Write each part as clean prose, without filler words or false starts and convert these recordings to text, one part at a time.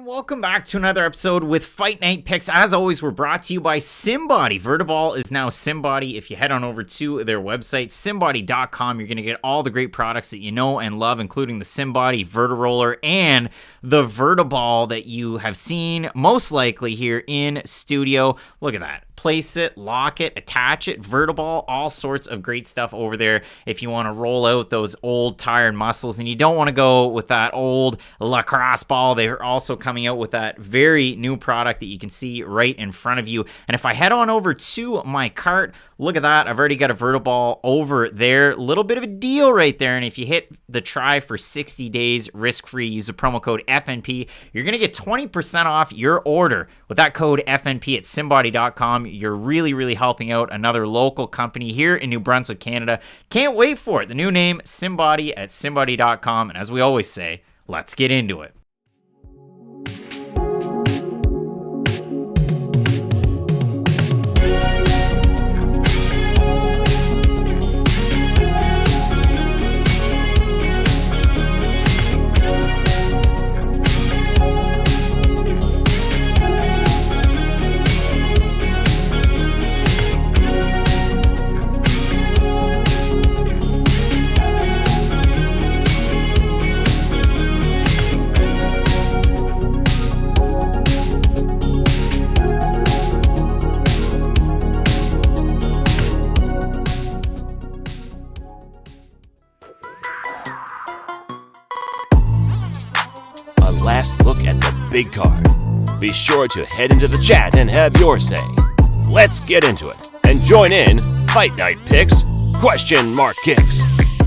Welcome back to another episode with Fight Night Picks. As always, we're brought to you by SimBody. Vertiball is now SimBody. If you head on over to their website, simbody.com, you're going to get all the great products that you know and love, including the SimBody Vertiroller and the Vertiball that you have seen most likely here in studio. Look at that. Place it, lock it, attach it, Vertiball, all sorts of great stuff over there if you want to roll out those old tired muscles and you don't want to go with that old lacrosse ball. They're also coming out with that very new product that you can see right in front of you. And if I head on over to my cart, look at that. I've already got a Vertiball over there. Little bit of a deal right there. And if you hit the try for 60 days risk-free, use the promo code FNP, you're going to get 20% off your order with that code FNP at simbody.com. You're really, really helping out another local company here in New Brunswick, Canada. Can't wait for it. The new name, SimBody at simbody.com. And as we always say, let's get into it. Last look at the big card. Be sure to head into the chat and have your say. Let's get into it and join in Fight Night Picks Kicks.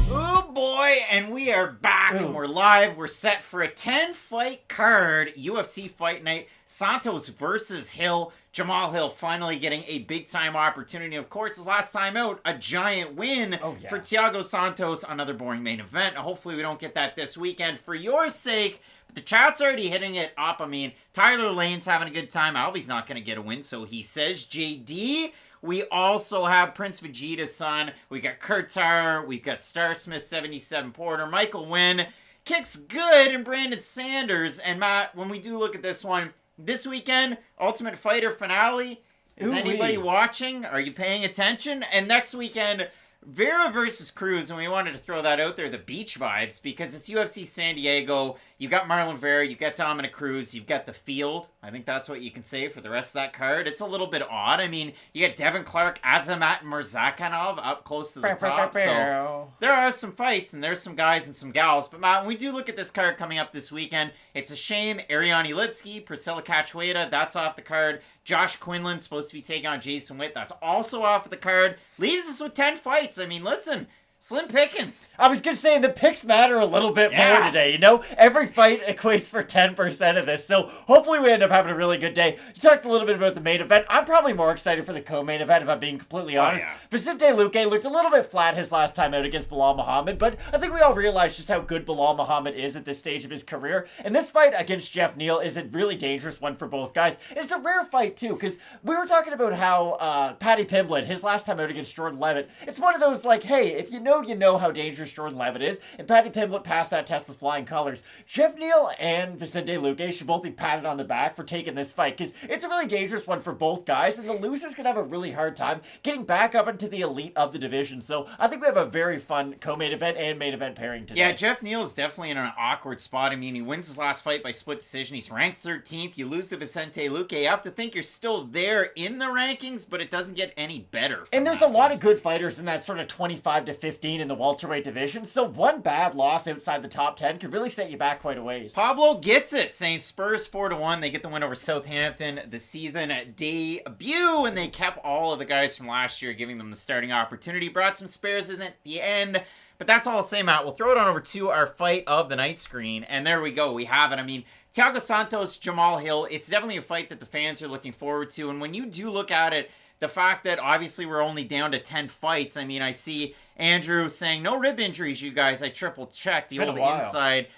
Oh boy, and we are back and we're live. We're set for a 10-fight card, UFC Fight Night. Santos versus Hill. Jamal Hill finally getting a big-time opportunity. Of course, his last time out, a giant win for Thiago Santos. Another boring main event. Hopefully we don't get that this weekend. For your sake, the chat's already hitting it up. I mean, Tyler Lane's having a good time. Alvey's not going to get a win, so he says. JD, we also have Prince Vegeta's son. We got Kurtar. We've got Starsmith 77 Porter. Michael Wynn. Kicks good, and Brandon Sanders. And Matt, when we do look at this one, this weekend, Ultimate Fighter finale. Is anybody watching? Are you paying attention? And next weekend, Vera versus Cruz, and we wanted to throw that out there, the beach vibes, because it's UFC San Diego. You've got Marlon Vera, you've got Dominic Cruz, you've got the field. I think that's what you can say for the rest of that card. It's a little bit odd. I mean, you got Devin Clark, Azamat Murzakanov up close to the top. So there are some fights, and there's some guys and some gals. But Matt, when we do look at this card coming up this weekend, it's a shame. Ariane Lipski, Priscilla Cachoeira, that's off the card. Josh Quinlan supposed to be taking on Jason Witt. That's also off of the card. Leaves us with 10 fights. I mean, listen, slim pickings. I was going to say, the picks matter a little bit more today, you know? Every fight equates for 10% of this, so hopefully we end up having a really good day. You talked a little bit about the main event. I'm probably more excited for the co-main event, if I'm being completely honest. Vicente Luque looked a little bit flat his last time out against Bilal Muhammad, but I think we all realize just how good Bilal Muhammad is at this stage of his career, and this fight against Jeff Neal is a really dangerous one for both guys. It's a rare fight, too, because we were talking about how Paddy Pimblett, his last time out against Jordan Levitt, it's one of those, like, hey, if you know how dangerous Jordan Levitt is, and Paddy Pimblett passed that test with flying colors. Jeff Neal and Vicente Luque should both be patted on the back for taking this fight, because it's a really dangerous one for both guys, and the loser's gonna have a really hard time getting back up into the elite of the division. So I think we have a very fun co-main event and main event pairing today. Yeah, Jeff Neal is definitely in an awkward spot. I mean, he wins his last fight by split decision. He's ranked 13th. You lose to Vicente Luque. You have to think you're still there in the rankings, but it doesn't get any better. And there's a lot of good fighters in that sort of 25 to 15 in the welterweight division, so one bad loss outside the top 10 could really set you back quite a ways. Pablo gets it, saying Spurs 4-1. They get the win over Southampton, the season debut, and they kept all of the guys from last year, giving them the starting opportunity. Brought some spares in at the end, but that's all I'll say, Matt. We'll throw it on over to our fight of the night screen, and there we go. We have it. I mean, Thiago Santos, Jamal Hill, it's definitely a fight that the fans are looking forward to, and when you do look at it, the fact that obviously we're only down to 10 fights, I mean, I see Andrew saying, no rib injuries, you guys. I triple checked the old inside.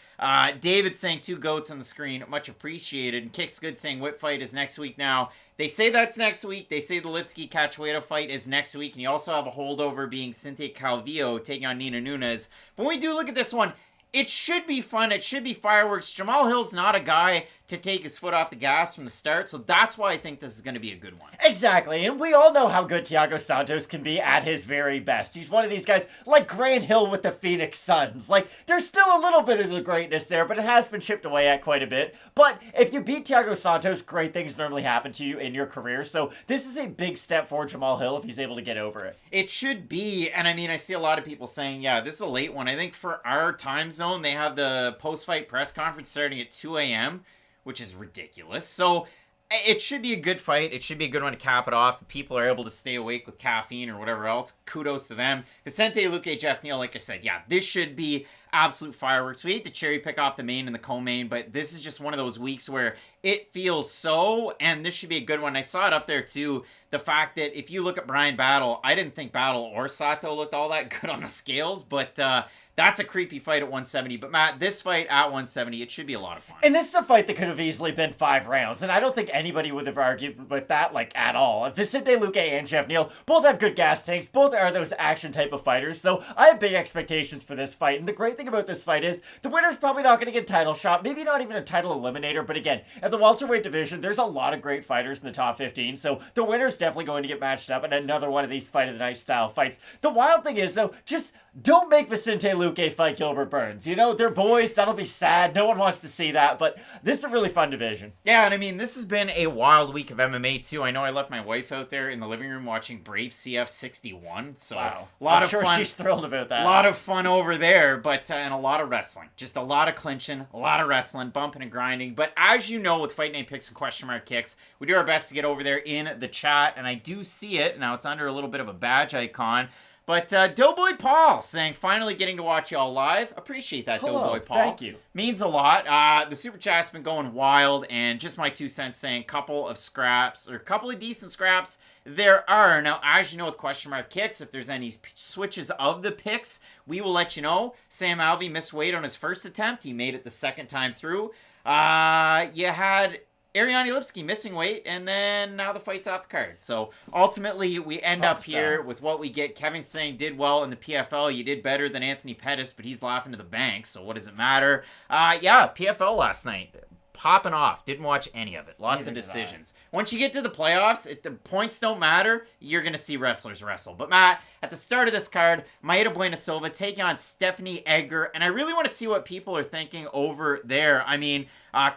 David saying 2 goats on the screen. Much appreciated. And Kicks Good saying Witt fight is next week now. They say that's next week. They say the Lipski Cachoeira fight is next week. And you also have a holdover being Cynthia Calvillo taking on Nina Nunes. But when we do look at this one, it should be fun. It should be fireworks. Jamal Hill's not a guy to take his foot off the gas from the start. So that's why I think this is going to be a good one. Exactly, and we all know how good Thiago Santos can be at his very best. He's one of these guys like Grant Hill with the Phoenix Suns. Like, there's still a little bit of the greatness there, but it has been chipped away at quite a bit. But if you beat Thiago Santos, great things normally happen to you in your career. So this is a big step for Jamal Hill if he's able to get over it. It should be, and I mean, I see a lot of people saying, yeah, this is a late one. I think for our time zone, they have the post-fight press conference starting at 2 a.m., which is ridiculous. So it should be a good fight. It should be a good one to cap it off. If people are able to stay awake with caffeine or whatever else, kudos to them. Vicente Luque, Jeff Neal, like I said, yeah, this should be absolute fireworks. We hate to cherry pick off the main and the co-main, but this is just one of those weeks where it feels so, and this should be a good one. I saw it up there too. The fact that if you look at Bryan Battle, I didn't think Battle or Sato looked all that good on the scales, but that's a creepy fight at 170. But Matt, this fight at 170, it should be a lot of fun. And this is a fight that could have easily been 5 rounds, and I don't think anybody would have argued with that, like, at all. Vicente Luque and Jeff Neal both have good gas tanks, both are those action type of fighters, so I have big expectations for this fight. And the great thing about this fight is the winner's probably not going to get a title shot, maybe not even a title eliminator, but again, at the welterweight division, there's a lot of great fighters in the top 15, so the winner's definitely going to get matched up in another one of these fight of the night style fights. The wild thing is, though, just don't make Vicente Luque fight Gilbert Burns. You know, they're boys. That'll be sad. No one wants to see that, but this is a really fun division. Yeah, and I mean, this has been a wild week of MMA, too. I know I left my wife out there in the living room watching Brave CF 61, so wow. A lot I'm of sure fun. She's thrilled about that. A lot of fun over there, but and a lot of wrestling. Just a lot of clinching, a lot of wrestling, bumping and grinding. But as you know, with Fight Night Picks and Question Mark Kicks, we do our best to get over there in the chat, and I do see it. Now, it's under a little bit of a badge icon. But Doughboy Paul saying, finally getting to watch y'all live. Appreciate that, hello, Doughboy Paul. thank you. Means a lot. The super chat's been going wild, and just my 2 cents saying couple of decent scraps there are. Now, as you know with Question Mark Kicks, if there's any switches of the picks, we will let you know. Sam Alvey missed weight on his first attempt. He made it the second time through. You had Ariane Lipsky missing weight, and then now the fight's off the card. So ultimately, we end up here with what we get. Kevin saying did well in the PFL. You did better than Anthony Pettis, but he's laughing to the bank, so what does it matter? Yeah, PFL last night. Popping off. Didn't watch any of it. Lots of decisions. Once you get to the playoffs, if the points don't matter, you're going to see wrestlers wrestle. But Matt, at the start of this card, Mayra Bueno Silva taking on Stephanie Egger. And I really want to see what people are thinking over there. I mean,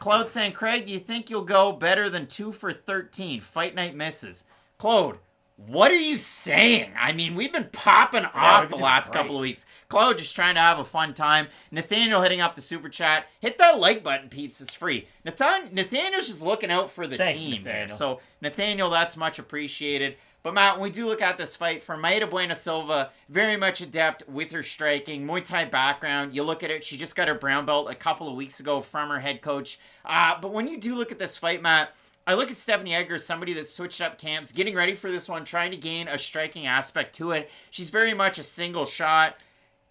Claude saying, Craig, do you think you'll go better than 2 for 13? Fight night misses. Claude, what are you saying? I mean, we've been popping off the last couple of weeks. Chloe just trying to have a fun time. Nathaniel hitting up the super chat. Hit that like button, peeps. It's free. Nathaniel's just looking out for the team there. So, Nathaniel, that's much appreciated. But, Matt, when we do look at this fight, for Mayra Bueno Silva, very much adept with her striking, Muay Thai background. You look at it, she just got her brown belt a couple of weeks ago from her head coach. But when you do look at this fight, Matt, I look at Stephanie Egger as somebody that switched up camps, getting ready for this one, trying to gain a striking aspect to it. She's very much a single shot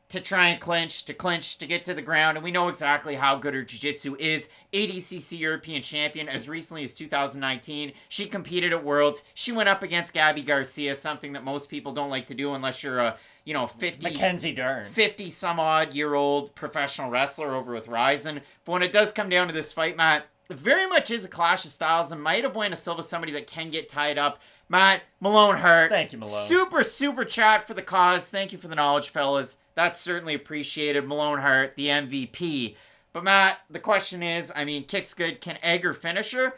to try and clinch, to get to the ground, and we know exactly how good her jiu-jitsu is. ADCC European champion as recently as 2019. She competed at Worlds. She went up against Gabby Garcia, something that most people don't like to do unless you're a 50 some odd year old professional wrestler over with Ryzen. But when it does come down to this fight, Matt, it very much is a clash of styles, and Mayra Bueno Silva is somebody that can get tied up. Matt, Malone Hart. Thank you, Malone. Super chat for the cause. Thank you for the knowledge, fellas. That's certainly appreciated. Malone Hart, the MVP. But Matt, the question is, I mean, kick's good. Can Egger finish her?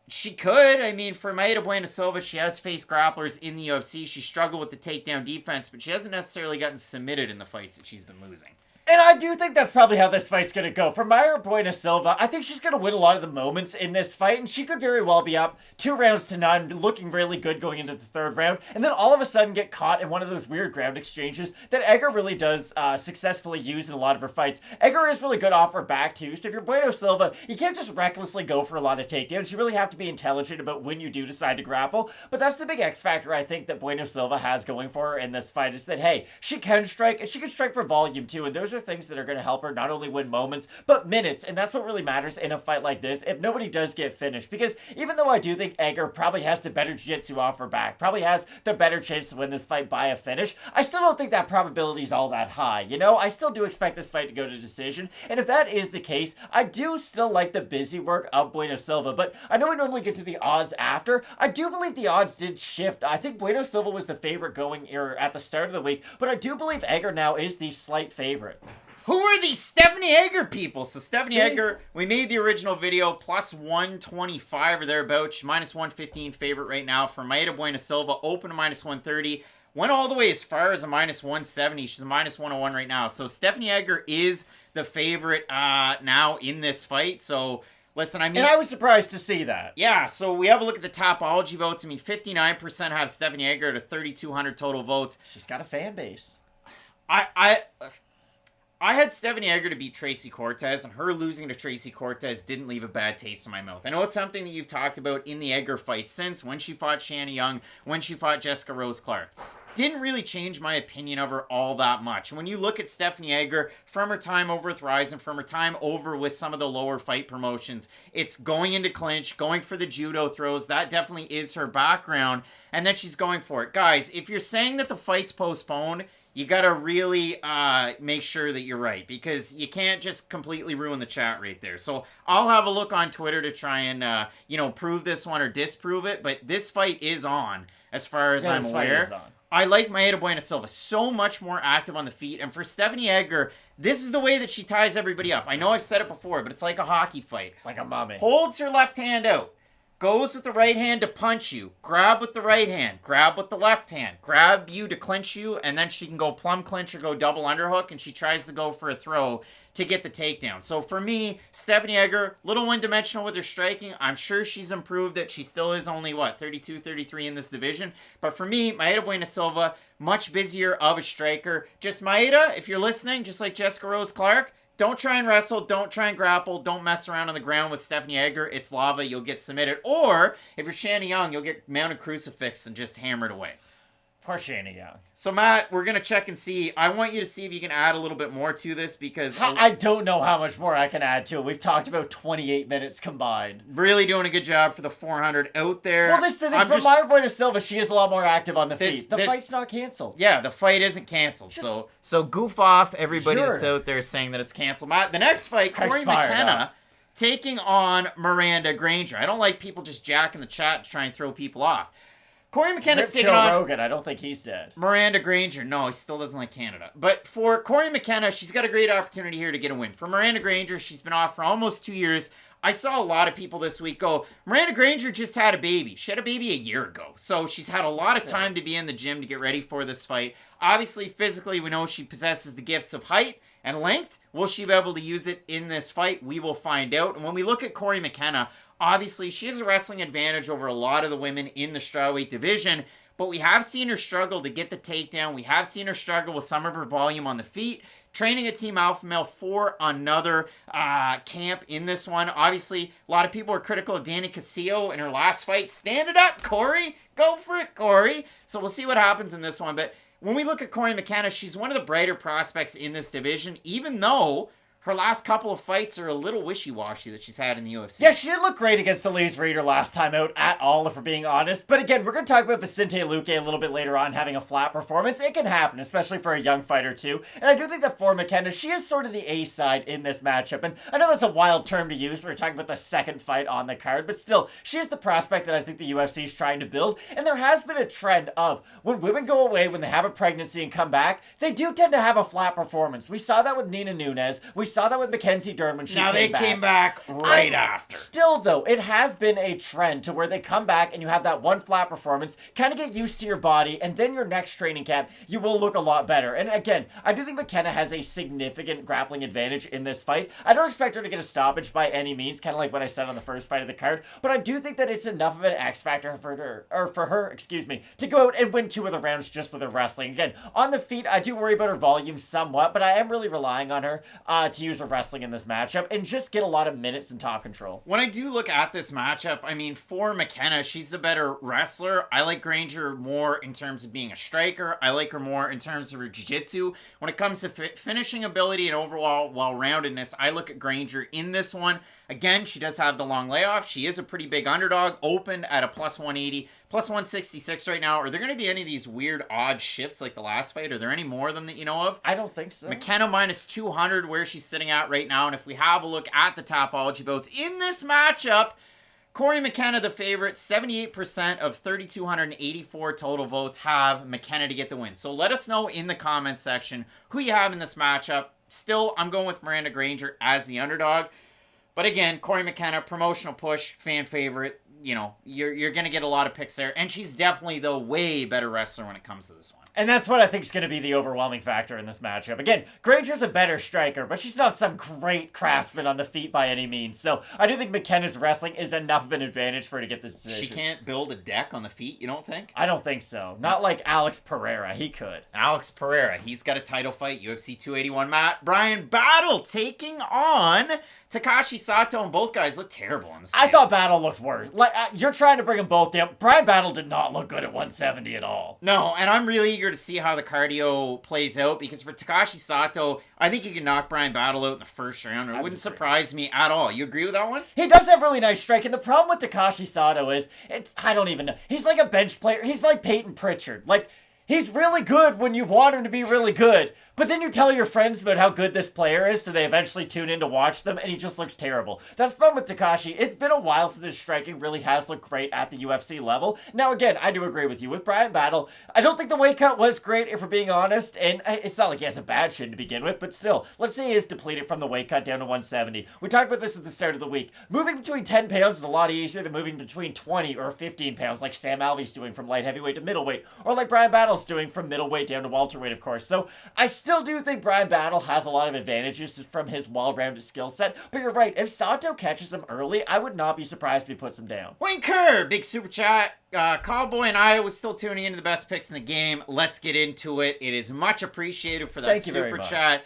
She could. I mean, for Mayra Bueno Silva, she has faced grapplers in the UFC. She struggled with the takedown defense, but she hasn't necessarily gotten submitted in the fights that she's been losing. And I do think that's probably how this fight's going to go. For Mayra Bueno Silva, I think she's going to win a lot of the moments in this fight, and she could very well be up 2-0, looking really good going into the third round, and then all of a sudden get caught in one of those weird ground exchanges that Egger really does successfully use in a lot of her fights. Egger is really good off her back, too, so if you're Bueno Silva, you can't just recklessly go for a lot of takedowns. You really have to be intelligent about when you do decide to grapple, but that's the big X factor I think that Bueno Silva has going for her in this fight, is that, hey, she can strike, and she can strike for volume, too, and those are are things that are going to help her not only win moments, but minutes. And that's what really matters in a fight like this if nobody does get finished. Because even though I do think Egger probably has the better jiu-jitsu off her back, probably has the better chance to win this fight by a finish, I still don't think that probability is all that high. You know, I still do expect this fight to go to decision. And if that is the case, I do still like the busy work of Bueno Silva. But I know we normally get to the odds after. I do believe the odds did shift. I think Bueno Silva was the favorite going here at the start of the week, but I do believe Egger now is the slight favorite. Who are these Stephanie Egger people? So Stephanie Egger, we made the original video, plus 125 or thereabouts. She's minus 115 favorite right now for Mayra Bueno Silva, open to minus 130. Went all the way as far as a minus 170. She's a minus 101 right now. So Stephanie Egger is the favorite now in this fight. So listen, I mean... And I was surprised to see that. Yeah, so we have a look at the Topology votes. I mean, 59% have Stephanie Egger to 3,200 total votes. She's got a fan base. I had Stephanie Egger to beat Tracy Cortez, and her losing to Tracy Cortez didn't leave a bad taste in my mouth. I know it's something that you've talked about in the Egger fight since, when she fought Shanna Young, when she fought Jessica Rose Clark. Didn't really change my opinion of her all that much. When you look at Stephanie Egger, from her time over with Ryzen, from her time over with some of the lower fight promotions, it's going into clinch, going for the judo throws. That definitely is her background, and then she's going for it. Guys, if you're saying that the fight's postponed, you gotta really make sure that you're right, because you can't just completely ruin the chat right there. So I'll have a look on Twitter to try and, prove this one or disprove it, but this fight is on, as far as I'm aware. I like Mayra Bueno Silva, so much more active on the feet, and for Stephanie Egger, this is the way that she ties everybody up. I know I've said it before, but it's like a hockey fight. Like a mummy. Holds her left hand out. Goes with the right hand to punch you. Grab with the right hand. Grab with the left hand. Grab you to clinch you, and then she can go plumb clinch or go double underhook, and she tries to go for a throw to get the takedown. So for me, Stephanie Egger, little one-dimensional with her striking. I'm sure she's improved it. She still is only, 32, 33 in this division. But for me, Mayra Bueno Silva, much busier of a striker. Just Mayra, if you're listening, just like Jessica Rose Clark, don't try and wrestle, don't try and grapple, don't mess around on the ground with Stephanie Egger. It's lava, you'll get submitted. Or, if you're Shanna Young, you'll get mounted crucifix and just hammered away. Poor Shanna Young. So, Matt, we're going to check and see. I want you to see if you can add a little bit more to this, because I don't know how much more I can add to it. We've talked about 28 minutes combined. Really doing a good job for the 400 out there. Well, this is the thing. From Mayra Bueno Silva, she is a lot more active on the feet. The fight's not canceled. Yeah, the fight isn't canceled. So goof off everybody that's out there saying that it's canceled. Matt, the next fight, Cory McKenna taking on Miranda Granger. I don't like people just jacking the chat to try and throw people off. Cory McKenna's taking on Rogan. I don't think he's dead. Miranda Granger. No, he still doesn't like Canada. But for Cory McKenna, she's got a great opportunity here to get a win. For Miranda Granger, she's been off for almost 2 years. I saw a lot of people this week go, Miranda Granger just had a baby. She had a baby a year ago. So she's had a lot of time to be in the gym to get ready for this fight. Obviously, physically, we know she possesses the gifts of height and length. Will she be able to use it in this fight? We will find out. And when we look at Cory McKenna, obviously, she has a wrestling advantage over a lot of the women in the strawweight division, but we have seen her struggle to get the takedown. We have seen her struggle with some of her volume on the feet. Training at Team Alpha Male for another camp in this one. Obviously, a lot of people are critical of Dani Casillo in her last fight. Stand it up, Cory. Go for it, Cory. So we'll see what happens in this one. But when we look at Cory McKenna, she's one of the brighter prospects in this division, even though her last couple of fights are a little wishy-washy that she's had in the UFC. Yeah, she didn't look great against Elise Reader last time out at all, if we're being honest. But again, we're going to talk about Vicente Luque a little bit later on having a flat performance. It can happen, especially for a young fighter too. And I do think that for McKenna, she is sort of the A side in this matchup. And I know that's a wild term to use. We're talking about the second fight on the card. But still, she is the prospect that I think the UFC is trying to build. And there has been a trend of when women go away, when they have a pregnancy and come back, they do tend to have a flat performance. We saw that with Nina Nunes. We saw that with Mackenzie Dern when she came back. Now they came back right after. Still, though, it has been a trend to where they come back and you have that one flat performance, kind of get used to your body, and then your next training camp, you will look a lot better. And again, I do think McKenna has a significant grappling advantage in this fight. I don't expect her to get a stoppage by any means, kind of like what I said on the first fight of the card, but I do think that it's enough of an X factor for her, to go out and win 2 of the rounds just with her wrestling. Again, on the feet, I do worry about her volume somewhat, but I am really relying on her to use her wrestling in this matchup and just get a lot of minutes and top control. When I do look at this matchup, I mean, for McKenna, she's the better wrestler. I like Granger more in terms of being a striker. I like her more in terms of her jiu-jitsu. When it comes to finishing ability and overall well-roundedness, I look at Granger in this one. Again, she does have the long layoff. She is a pretty big underdog, opened at a plus 180, plus 166 right now. Are there going to be any of these weird odd shifts like the last fight? Are there any more of them that you know of? I don't think so. McKenna minus 200, where she's sitting at right now. And if we have a look at the Topology votes in this matchup, Cory McKenna, the favorite, 78% of 3,284 total votes have McKenna to get the win. So let us know in the comment section who you have in this matchup. Still, I'm going with Miranda Granger as the underdog. But again, Cory McKenna, promotional push, fan favorite. You know, you're going to get a lot of picks there. And she's definitely the way better wrestler when it comes to this one. And that's what I think is going to be the overwhelming factor in this matchup. Again, Granger's a better striker, but she's not some great craftsman on the feet by any means. So I do think McKenna's wrestling is enough of an advantage for her to get this decision. She can't build a deck on the feet, you don't think? I don't think so. Not like Alex Pereira. He could. Alex Pereira, he's got a title fight, UFC 281 mat. Bryan Battle taking on Takashi Sato, and both guys look terrible on the scale. I thought Battle looked worse. Like you're trying to bring them both down. Bryan Battle did not look good at 170 at all. No, and I'm really eager to see how the cardio plays out, because for Takashi Sato, I think you can knock Bryan Battle out in the first round. It wouldn't surprise me at all. You agree with that one? He does have really nice striking. The problem with Takashi Sato is, I don't even know. He's like a bench player. He's like Peyton Pritchard. Like, he's really good when you want him to be really good. But then you tell your friends about how good this player is, so they eventually tune in to watch them, and he just looks terrible. That's the problem with Takashi. It's been a while since his striking really has looked great at the UFC level. Now, again, I do agree with you. With Bryan Battle, I don't think the weight cut was great, if we're being honest, and it's not like he has a bad shin to begin with, but still, let's say he is depleted from the weight cut down to 170. We talked about this at the start of the week. Moving between 10 pounds is a lot easier than moving between 20 or 15 pounds, like Sam Alvey's doing from light heavyweight to middleweight, or like Bryan Battle's doing from middleweight down to welterweight, of course. So, I still do think Bryan Battle has a lot of advantages from his well-rounded skill set, but you're right, if Sato catches him early, I would not be surprised if he puts him down. Wayne Kerr, big super chat. Cowboy and I was still tuning into the best picks in the game. Let's get into it. It is much appreciated for that super chat.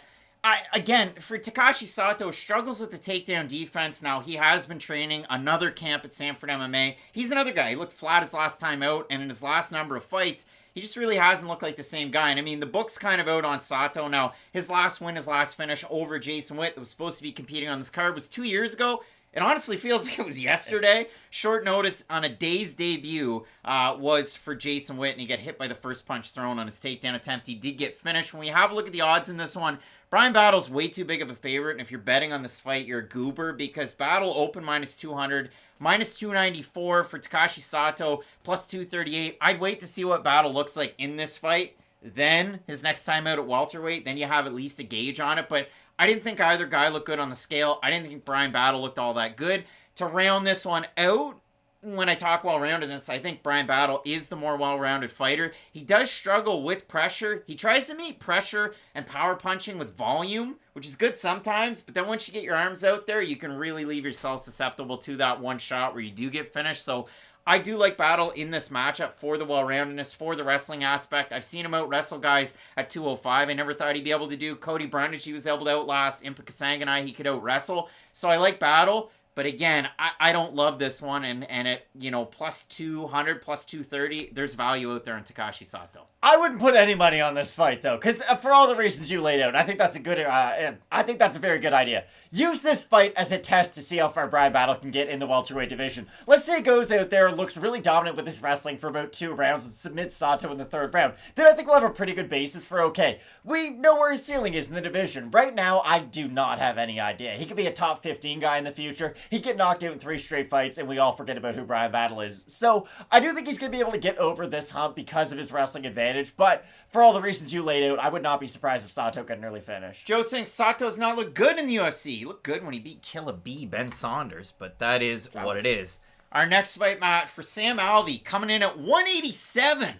Again, for Takashi Sato, struggles with the takedown defense. Now, he has been training another camp at Sanford MMA. He's another guy. He looked flat his last time out, and in his last number of fights, he just really hasn't looked like the same guy. And I mean, the book's kind of out on Sato. Now, his last win, his last finish over Jason Witt, that was supposed to be competing on this card, was 2 years ago. It honestly feels like it was yesterday. Short notice on a day's debut was for Jason Witt, and he got hit by the first punch thrown on his takedown attempt. He did get finished. When we have a look at the odds in this one, Bryan Battle's way too big of a favorite, and if you're betting on this fight, you're a goober, because Battle open minus 200, minus 294 for Takashi Sato, plus 238. I'd wait to see what Battle looks like in this fight. Then, his next time out at welterweight, then you have at least a gauge on it, but I didn't think either guy looked good on the scale. I didn't think Bryan Battle looked all that good. To round this one out, when I talk well-roundedness, I think Bryan Battle is the more well-rounded fighter. He does struggle with pressure. He tries to meet pressure and power punching with volume, which is good sometimes, but then once you get your arms out there, you can really leave yourself susceptible to that one shot where you do get finished. So I do like Battle in this matchup for the well-roundedness, for the wrestling aspect. I've seen him out-wrestle guys at 205. I never thought he'd be able to do. Cody Brundage, he was able to outlast. Impa Kasanganai, he could out-wrestle. So I like Battle. But again, I don't love this one, and at, plus 200, plus 230, there's value out there in Takashi Sato. I wouldn't put any money on this fight, though, because for all the reasons you laid out, I think that's a very good idea. Use this fight as a test to see how far Bryan Battle can get in the welterweight division. Let's say he goes out there and looks really dominant with his wrestling for about 2 rounds and submits Sato in the 3rd round. Then I think we'll have a pretty good basis for okay. We know where his ceiling is in the division. Right now, I do not have any idea. He could be a top 15 guy in the future. He get knocked out in 3 straight fights, and we all forget about who Bryan Battle is. So I do think he's going to be able to get over this hump because of his wrestling advantage. But for all the reasons you laid out, I would not be surprised if Sato got an early finish. Joe saying Sato's not look good in the UFC. He looked good when he beat Killer B, Ben Saunders, but that is what it is. Our next fight, Matt, for Sam Alvey, coming in at 187.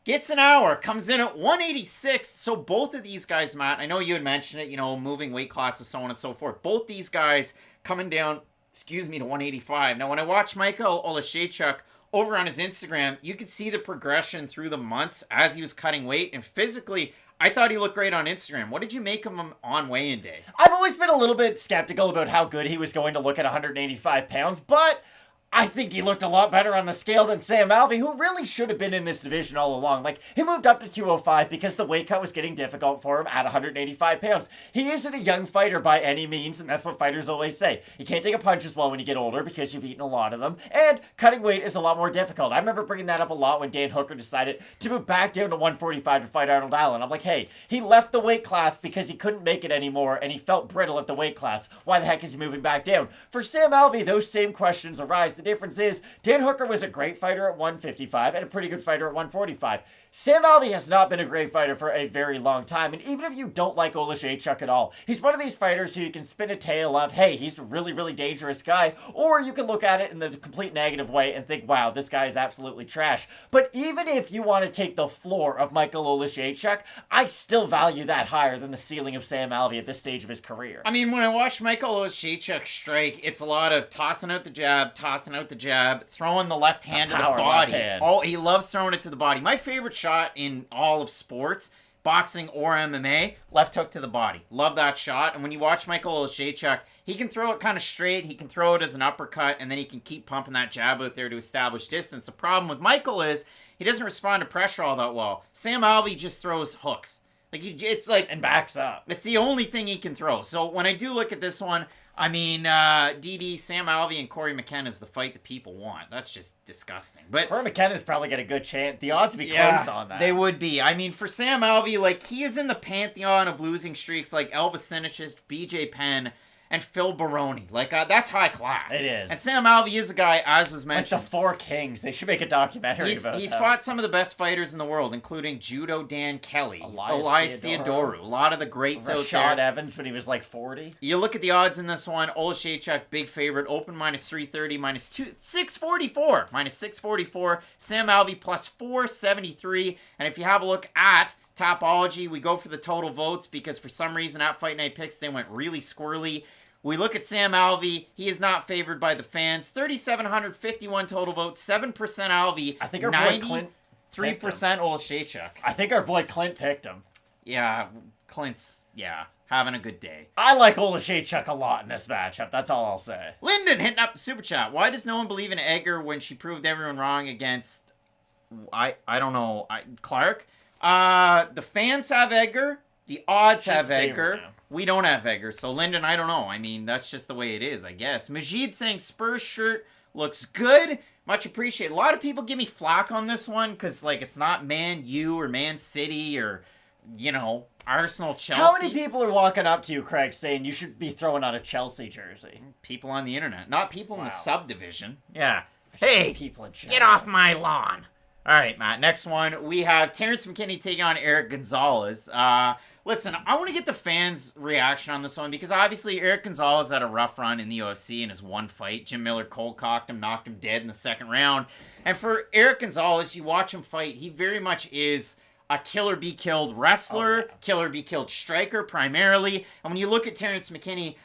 Gets an hour, comes in at 186. So both of these guys, Matt, I know you had mentioned it, moving weight classes, so on and so forth. Both these guys coming down, to 185. Now, when I watch Michał Oleksiejczuk over on his Instagram, you could see the progression through the months as he was cutting weight. And physically, I thought he looked great on Instagram. What did you make of him on weigh-in day? I've always been a little bit skeptical about how good he was going to look at 185 pounds, but I think he looked a lot better on the scale than Sam Alvey, who really should have been in this division all along. Like, he moved up to 205 because the weight cut was getting difficult for him at 185 pounds. He isn't a young fighter by any means, and that's what fighters always say. You can't take a punch as well when you get older because you've eaten a lot of them, and cutting weight is a lot more difficult. I remember bringing that up a lot when Dan Hooker decided to move back down to 145 to fight Arnold Allen. I'm like, hey, he left the weight class because he couldn't make it anymore, and he felt brittle at the weight class. Why the heck is he moving back down? For Sam Alvey, those same questions arise. The difference is Dan Hooker was a great fighter at 155 and a pretty good fighter at 145. Sam Alvey has not been a great fighter for a very long time, and even if you don't like Oleksiejczuk at all, he's one of these fighters who you can spin a tale of, hey, he's a really, really dangerous guy, or you can look at it in the complete negative way and think, wow, this guy is absolutely trash. But even if you want to take the floor of Michał Oleksiejczuk, I still value that higher than the ceiling of Sam Alvey at this stage of his career. I mean, when I watch Michał Oleksiejczuk strike, it's a lot of tossing out the jab, throwing the left hand to the body. Oh, he loves throwing it to the body. My favorite shot in all of sports, boxing or MMA, left hook to the body. Love that shot. And when you watch Michał Oleksiejczuk, he can throw it kind of straight, he can throw it as an uppercut, and then he can keep pumping that jab out there to establish distance. The problem with Michał is he doesn't respond to pressure all that well. Sam Alvey just throws hooks. It's like... And backs up. It's the only thing he can throw. So when I do look at this one, I mean, DD, Sam Alvey, and Cory McKenna is the fight that people want. That's just disgusting. But Cory McKenna's probably got a good chance. The odds would be close on that. They would be. I mean, for Sam Alvey, like, he is in the pantheon of losing streaks like Elvis Sinicic, BJ Penn, and Phil Baroni. Like, that's high class. It is. And Sam Alvey is a guy, as was mentioned. Like the Four Kings. They should make a documentary about He's them. fought some of the best fighters in the world, including Judo Dan Kelly, Elias Theodorou, a lot of the greats out there. Rashad Evans when he was like 40. You look at the odds in this one, Oleksiejczuk, big favorite, open minus 330, minus 644, minus 644, Sam Alvey plus 473, and if you have a look at Topology, we go for the total votes because for some reason at Fight Night Picks, they went really squirrely. We look at Sam Alvey. He is not favored by the fans. 3,751 total votes, 7% Alvey. I think our boy Clint 3% Oleksiejczuk. I think our boy Clint picked him. Yeah, Clint's, having a good day. I like Oleksiejczuk a lot in this matchup. That's all I'll say. Lyndon hitting up the super chat. Why does no one believe in Edgar when she proved everyone wrong against, I don't know, Clark? The fans have Edgar. The odds have Edgar. Now. We don't have Edgar. So, Lyndon, I don't know. I mean, that's just the way it is, I guess. Majid saying Spurs shirt looks good. Much appreciated. A lot of people give me flack on this one because, like, it's not Man U or Man City or, you know, Arsenal, Chelsea. How many people are walking up to you, Craig, saying you should be throwing on a Chelsea jersey? People on the internet. Not people in the subdivision. Yeah. Hey, people in get off my lawn. All right, Matt. Next one, we have Terrance McKinney taking on Erick Gonzalez. Listen, I want to get the fans' reaction on this one because obviously Erick Gonzalez had a rough run in the UFC in his one fight. Jim Miller cold-cocked him, knocked him dead in the second round. And for Erick Gonzalez, you watch him fight, he very much is a killer-be-killed wrestler, killer-be-killed striker primarily. And when you look at Terrance McKinney,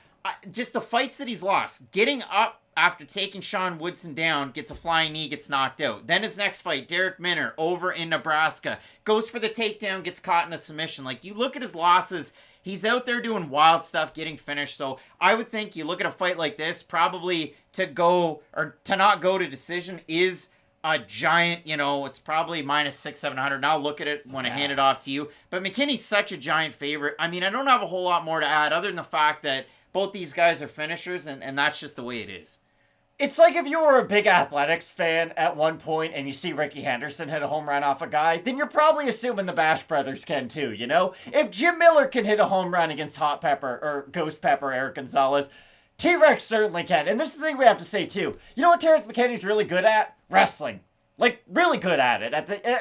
just the fights that he's lost, getting up after taking Sean Woodson down, gets a flying knee, gets knocked out. Then his next fight, Derek Minner, over in Nebraska, goes for the takedown, gets caught in a submission. Like, you look at his losses, he's out there doing wild stuff, getting finished. So I would think you look at a fight like this, probably to go, or to not go to decision is a giant, you know, it's probably minus 600-700. Now look at it when I hand it off to you. But McKinney's such a giant favorite. I mean, I don't have a whole lot more to add other than the fact that both these guys are finishers, and that's just the way it is. It's like if you were a big athletics fan at one point and you see Ricky Henderson hit a home run off a guy, then you're probably assuming the Bash Brothers can too, you know? If Jim Miller can hit a home run against Hot Pepper or Ghost Pepper Erick Gonzalez, T-Rex certainly can. And this is the thing we have to say too. You know what Terrance McKinney's really good at? Wrestling. Like, really good at it,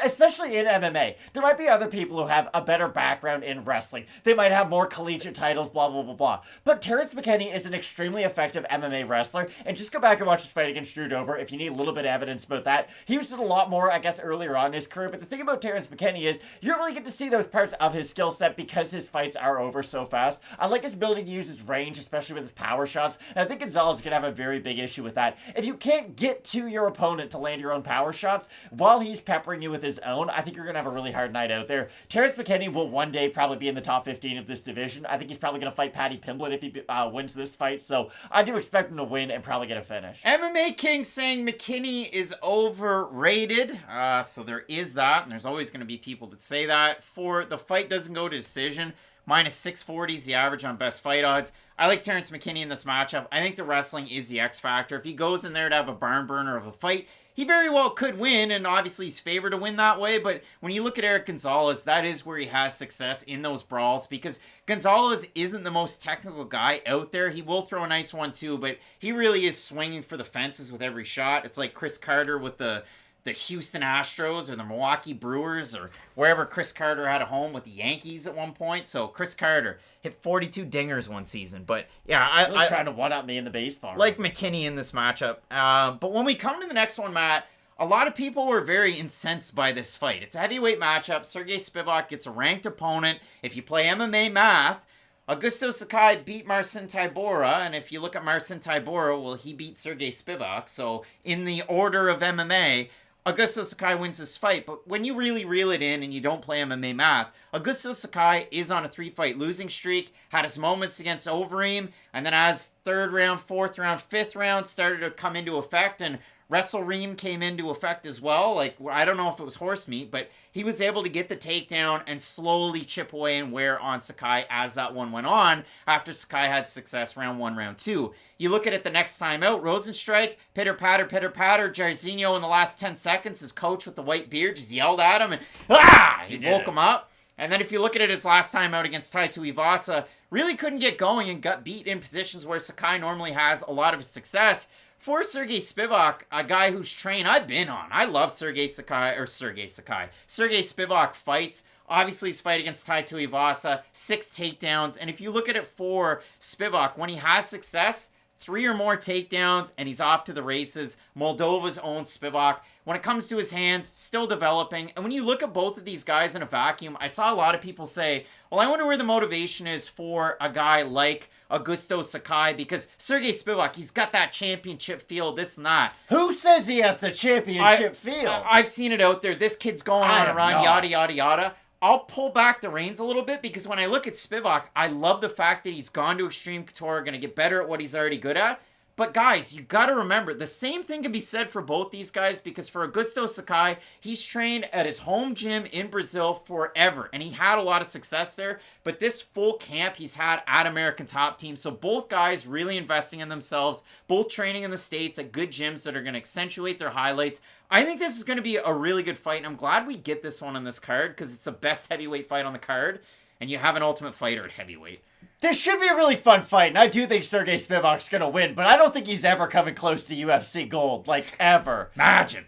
especially in MMA. There might be other people who have a better background in wrestling. They might have more collegiate titles, blah, blah, blah, blah. But Terrance McKinney is an extremely effective MMA wrestler, and just go back and watch his fight against Drew Dober if you need a little bit of evidence about that. He was did a lot more, I guess, earlier on in his career, but the thing about Terrance McKinney is you don't really get to see those parts of his skill set because his fights are over so fast. I like his ability to use his range, especially with his power shots, and I think Gonzalez is going to have a very big issue with that. If you can't get to your opponent to land your own power shot, shots, while he's peppering you with his own, I think you're going to have a really hard night out there. Terrance McKinney will one day probably be in the top 15 of this division. I think he's probably going to fight Paddy Pimblett if he wins this fight, so I do expect him to win and probably get a finish. MMA King saying McKinney is overrated, so there is that, and there's always going to be people that say that. For the fight doesn't go to decision, minus 640 is the average on best fight odds. I like Terrance McKinney in this matchup. I think the wrestling is the X factor. If he goes in there to have a barn burner of a fight, he very well could win, and obviously he's favored to win that way, but when you look at Erick Gonzalez, that is where he has success in those brawls, because Gonzalez isn't the most technical guy out there. He will throw a nice one too, but he really is swinging for the fences with every shot. It's like Chris Carter with the Houston Astros or the Milwaukee Brewers or wherever Chris Carter had a home with the Yankees at one point. So Chris Carter hit 42 dingers one season. But yeah, I'm trying to one-up me in the baseball. Like McKinney in this matchup. But when we come to the next one, Matt, a lot of people were very incensed by this fight. It's a heavyweight matchup. Sergey Spivak gets a ranked opponent. If you play MMA math, Augusto Sakai beat Marcin Tybura, and if you look at Marcin Tybura, well, he beat Sergey Spivak. So in the order of MMA, Augusto Sakai wins this fight, but when you really reel it in and you don't play MMA math, Augusto Sakai is on a 3-fight losing streak, had his moments against Overeem, and then as 3rd round, 4th round, 5th round started to come into effect, and WrestleReam came into effect as well. Like, I don't know if it was horse meat, but he was able to get the takedown and slowly chip away and wear on Sakai as that one went on, after Sakai had success round 1, round 2. You look at it the next time out, Rosenstrike, pitter-patter, Jairzinho in the last 10 seconds, his coach with the white beard just yelled at him, and he woke him up. And then if you look at it his last time out against Tai Tuivasa, really couldn't get going and got beat in positions where Sakai normally has a lot of his success. For Sergey Spivak, a guy whose train I've been on, I love Sergey Spivak fights. Obviously, his fight against Tai Tuivasa, 6 takedowns. And if you look at it for Spivak, when he has success, 3 or more takedowns, and he's off to the races. Moldova's own Spivak. When it comes to his hands, still developing. And when you look at both of these guys in a vacuum, I saw a lot of people say, well, I wonder where the motivation is for a guy like Augusto Sakai, because Sergey Spivak, he's got that championship feel, this and that. Who says he has the championship feel? I've seen it out there. This kid's going on and around, yada, yada, yada. I'll pull back the reins a little bit, because when I look at Spivak, I love the fact that he's gone to Extreme Couture, going to get better at what he's already good at. But guys, you got to remember, the same thing can be said for both these guys, because for Augusto Sakai, he's trained at his home gym in Brazil forever, and he had a lot of success there. But this full camp he's had at American Top Team, so both guys really investing in themselves, both training in the States at good gyms that are going to accentuate their highlights. I think this is going to be a really good fight, and I'm glad we get this one on this card, because it's the best heavyweight fight on the card, and you have an Ultimate Fighter at heavyweight. This should be a really fun fight, and I do think Sergey Spivak's gonna win, but I don't think he's ever coming close to UFC gold, like, ever. Imagine.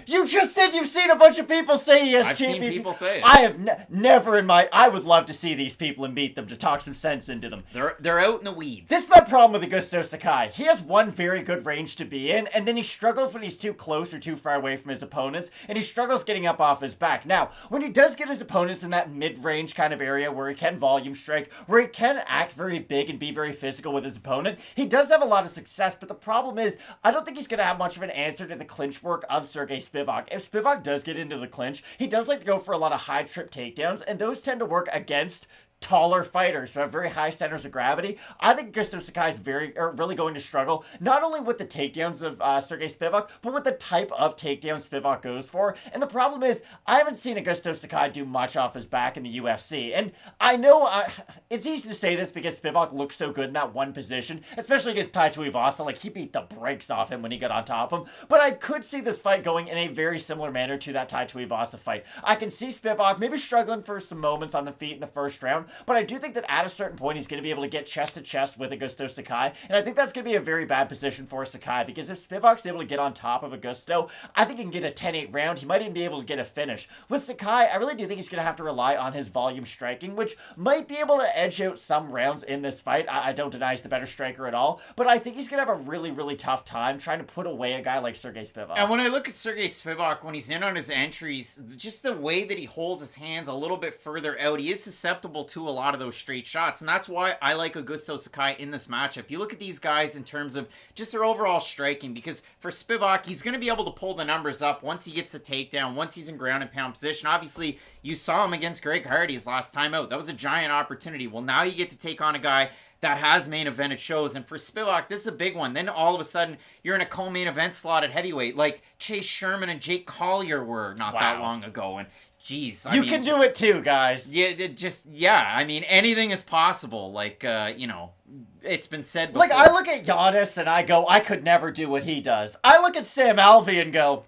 You just said you've seen a bunch of people say he has championship. I've seen people say it. I have never in my... I would love to see these people and beat them, to talk some sense into them. They're out in the weeds. This is my problem with Augusto Sakai. He has one very good range to be in, and then he struggles when he's too close or too far away from his opponents, and he struggles getting up off his back. Now, when he does get his opponents in that mid-range kind of area where he can volume strike, where he can act very big and be very physical with his opponent, he does have a lot of success, but the problem is, I don't think he's going to have much of an answer to the clinch work of Sergey Spivak. If Spivak does get into the clinch, he does like to go for a lot of high trip takedowns, and those tend to work against taller fighters who have very high centers of gravity. I think Augusto Sakai is really going to struggle, not only with the takedowns of Sergey Spivak, but with the type of takedown Spivak goes for. And the problem is, I haven't seen Augusto Sakai do much off his back in the UFC. And I know it's easy to say this because Spivak looks so good in that one position, especially against Tai Tuivasa. Like, he beat the brakes off him when he got on top of him. But I could see this fight going in a very similar manner to that Tai Tuivasa fight. I can see Spivak maybe struggling for some moments on the feet in the first round, but I do think that at a certain point, he's going to be able to get chest to chest with Augusto Sakai, and I think that's going to be a very bad position for Sakai, because if Spivak's able to get on top of Augusto, I think he can get a 10-8 round. He might even be able to get a finish. With Sakai, I really do think he's going to have to rely on his volume striking, which might be able to edge out some rounds in this fight. I don't deny he's the better striker at all, but I think he's going to have a really, really tough time trying to put away a guy like Sergey Spivak. And when I look at Sergey Spivak, when he's in on his entries, just the way that he holds his hands a little bit further out, he is susceptible to to a lot of those straight shots. And that's why I like Augusto Sakai in this matchup. You look at these guys in terms of just their overall striking, because for Spivak, he's going to be able to pull the numbers up once he gets the takedown, once he's in ground and pound position. Obviously, you saw him against Greg Hardy's last time out. That was a giant opportunity. Well, now you get to take on a guy that has main evented shows. And for Spivak, this is a big one. Then all of a sudden, you're in a co-main event slot at heavyweight, like Chase Sherman and Jake Collier were not that long ago. And geez, you can do it too, guys. Yeah, I mean, anything is possible. Like, it's been said before. Like, I look at Giannis and I go, I could never do what he does. I look at Sam Alvey and go,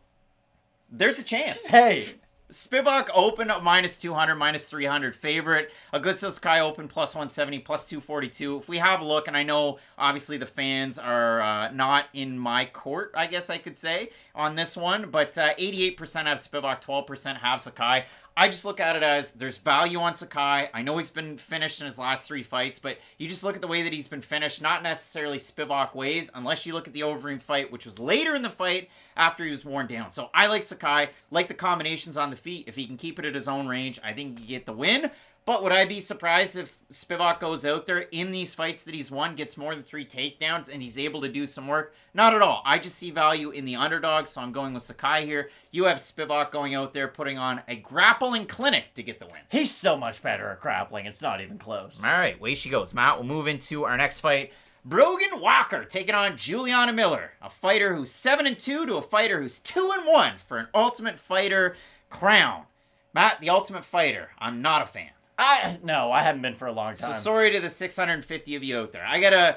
there's a chance. Hey. Spivak open at -200, -300 favorite. Augusto Sakai open +170, +242. If we have a look, and I know obviously the fans are not in my court, I guess I could say, on this one, but 88% have Spivak, 12% have Sakai. I just look at it as there's value on Sakai. I know he's been finished in his last 3 fights, but you just look at the way that he's been finished, not necessarily Spivak ways, unless you look at the Overeem fight, which was later in the fight after he was worn down. So I like Sakai, like the combinations on the feet. If he can keep it at his own range, I think you get the win. But would I be surprised if Spivak goes out there in these fights that he's won, gets more than 3 takedowns, and he's able to do some work? Not at all. I just see value in the underdog, so I'm going with Sakai here. You have Spivak going out there, putting on a grappling clinic to get the win. He's so much better at grappling, it's not even close. All right, away she goes. Matt, we'll move into our next fight. Brogan Walker taking on Juliana Miller, a fighter who's 7-2 to a fighter who's 2-1 for an Ultimate Fighter crown. Matt, the Ultimate Fighter, I'm not a fan. No, I haven't been for a long time. So sorry to the 650 of you out there.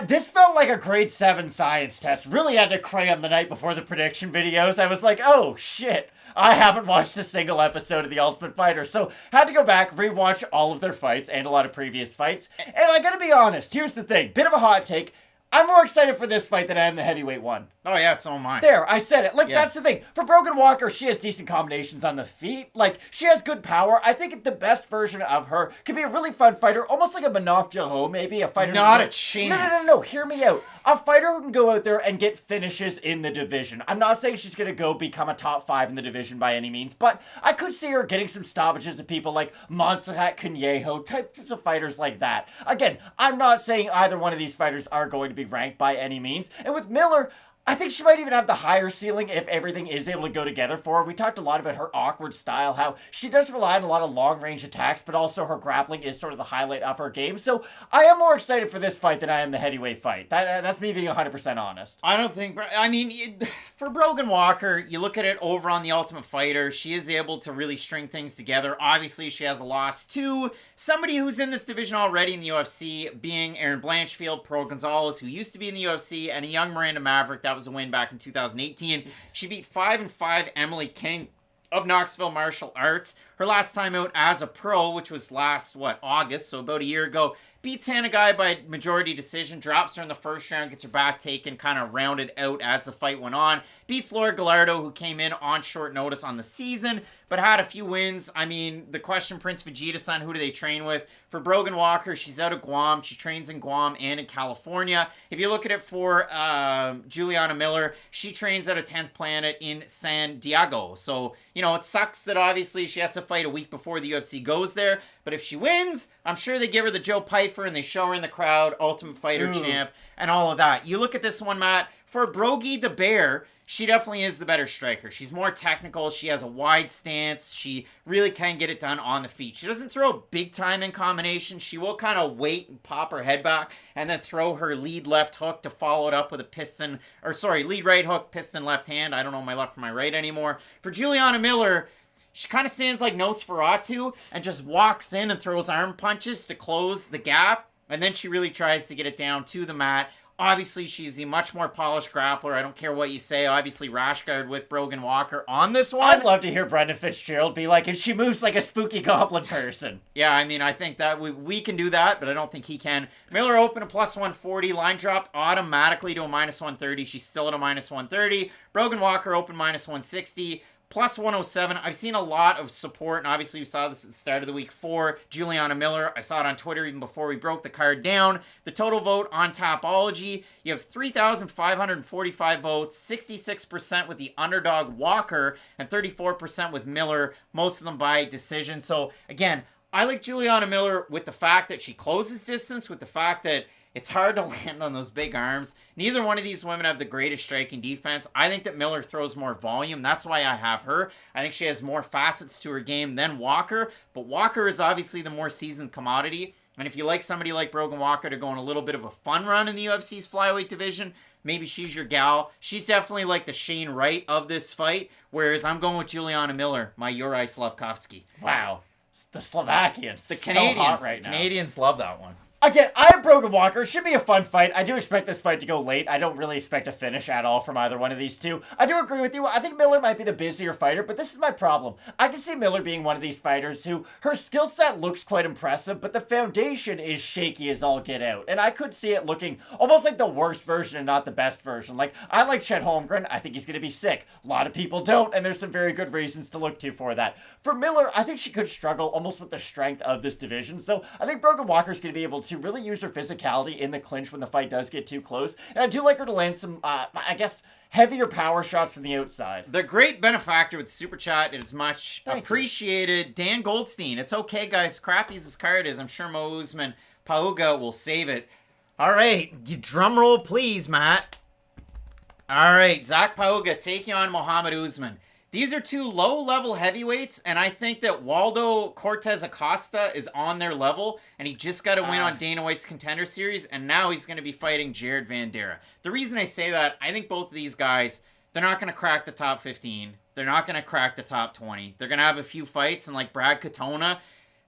This felt like a grade 7 science test. Really had to cram the night before the prediction videos. I was like, oh shit, I haven't watched a single episode of The Ultimate Fighter. So had to go back, rewatch all of their fights and a lot of previous fights. And I gotta be honest, here's the thing. Bit of a hot take. I'm more excited for this fight than I am the heavyweight one. Oh, yeah, so am I. There, I said it. That's the thing. For Brogan Walker, she has decent combinations on the feet. She has good power. I think the best version of her could be a really fun fighter, almost like a Manon Fiorot, maybe. A fighter. Not a chance. No. Hear me out. A fighter who can go out there and get finishes in the division. I'm not saying she's going to go become a top 5 in the division by any means, but I could see her getting some stoppages of people like Montserrat Conejo, types of fighters like that. Again, I'm not saying either one of these fighters are going to be ranked by any means. And with Miller, I think she might even have the higher ceiling if everything is able to go together for her. We talked a lot about her awkward style, how she does rely on a lot of long-range attacks, but also her grappling is sort of the highlight of her game. So I am more excited for this fight than I am the heavyweight fight. That's me being 100% honest. I don't think... I mean, for Brogan Walker, you look at it over on The Ultimate Fighter, she is able to really string things together. Obviously, she has a loss to somebody who's in this division already in the UFC, being Erin Blanchfield, Pearl Gonzalez, who used to be in the UFC, and a young Miranda Maverick. That was a win back in 2018. She beat 5-5 Emily King of Knoxville Martial Arts. Her last time out as a pro, which was last, August, so about a year ago, beats Hannah Guy by majority decision, drops her in the first round, gets her back taken, kind of rounded out as the fight went on. Beats Laura Gallardo, who came in on short notice on the season, but had a few wins. I mean, the question, Prince Vegeta-san, who do they train with? For Brogan Walker, she's out of Guam. She trains in Guam and in California. If you look at it for Juliana Miller, she trains at a 10th Planet in San Diego. So, it sucks that obviously she has to fight a week before the UFC goes there. But if she wins, I'm sure they give her the Joe Pyfer and they show her in the crowd, Ultimate Fighter champ, and all of that. You look at this one, Matt, for Brogy the Bear, she definitely is the better striker. She's more technical. She has a wide stance. She really can get it done on the feet. She doesn't throw big time in combination. She will kind of wait and pop her head back and then throw her lead left hook to follow it up with a lead right hook, piston left hand. I don't know my left from my right anymore. For Juliana Miller, she kind of stands like Nosferatu and just walks in and throws arm punches to close the gap. And then she really tries to get it down to the mat. Obviously, she's the much more polished grappler. I don't care what you say. Obviously, rash guard with Brogan Walker on this one. I'd love to hear Brendan Fitzgerald be like, and she moves like a spooky goblin person. Yeah, I mean, I think that we can do that, but I don't think he can. Miller open a +140. Line dropped automatically to a -130. She's still at a -130. Brogan Walker open -160. +107. I've seen a lot of support, and obviously we saw this at the start of the week for Juliana Miller. I saw it on Twitter even before we broke the card down. The total vote on Tapology, you have 3,545 votes, 66% with the underdog Walker, and 34% with Miller, most of them by decision. So, again, I like Juliana Miller with the fact that she closes distance, with the fact that it's hard to land on those big arms. Neither one of these women have the greatest striking defense. I think that Miller throws more volume. That's why I have her. I think she has more facets to her game than Walker. But Walker is obviously the more seasoned commodity. And if you like somebody like Brogan Walker to go on a little bit of a fun run in the UFC's flyweight division, maybe she's your gal. She's definitely like the Shane Wright of this fight. Whereas I'm going with Juliana Miller, my Juraj Slavkovsky. Wow. The Slovakians. The Canadians. So hot right now. Canadians love that one. Again, I have Brogan Walker. It should be a fun fight. I do expect this fight to go late. I don't really expect a finish at all from either one of these two. I do agree with you. I think Miller might be the busier fighter, but this is my problem. I can see Miller being one of these fighters who, her skill set looks quite impressive, but the foundation is shaky as all get out. And I could see it looking almost like the worst version and not the best version. Like, I like Chet Holmgren. I think he's going to be sick. A lot of people don't, and there's some very good reasons to look to for that. For Miller, I think she could struggle almost with the strength of this division. So I think Brogan Walker's going to be able to really use her physicality in the clinch when the fight does get too close. And I do like her to land some, I guess, heavier power shots from the outside. The great benefactor with Super Chat is much appreciated. Dan Goldstein. It's okay, guys. Crappy as this card is, I'm sure Mo Usman Pauga will save it. All right. You drum roll, please, Matt. All right. Zach Pauga taking on Muhammad Usman. These are two low-level heavyweights, and I think that Waldo Cortez Acosta is on their level, and he just got a win on Dana White's Contender Series, and now he's going to be fighting Jared Vanderaa. The reason I say that, I think both of these guys, they're not going to crack the top 15. They're not going to crack the top 20. They're going to have a few fights, and like Brad Katona,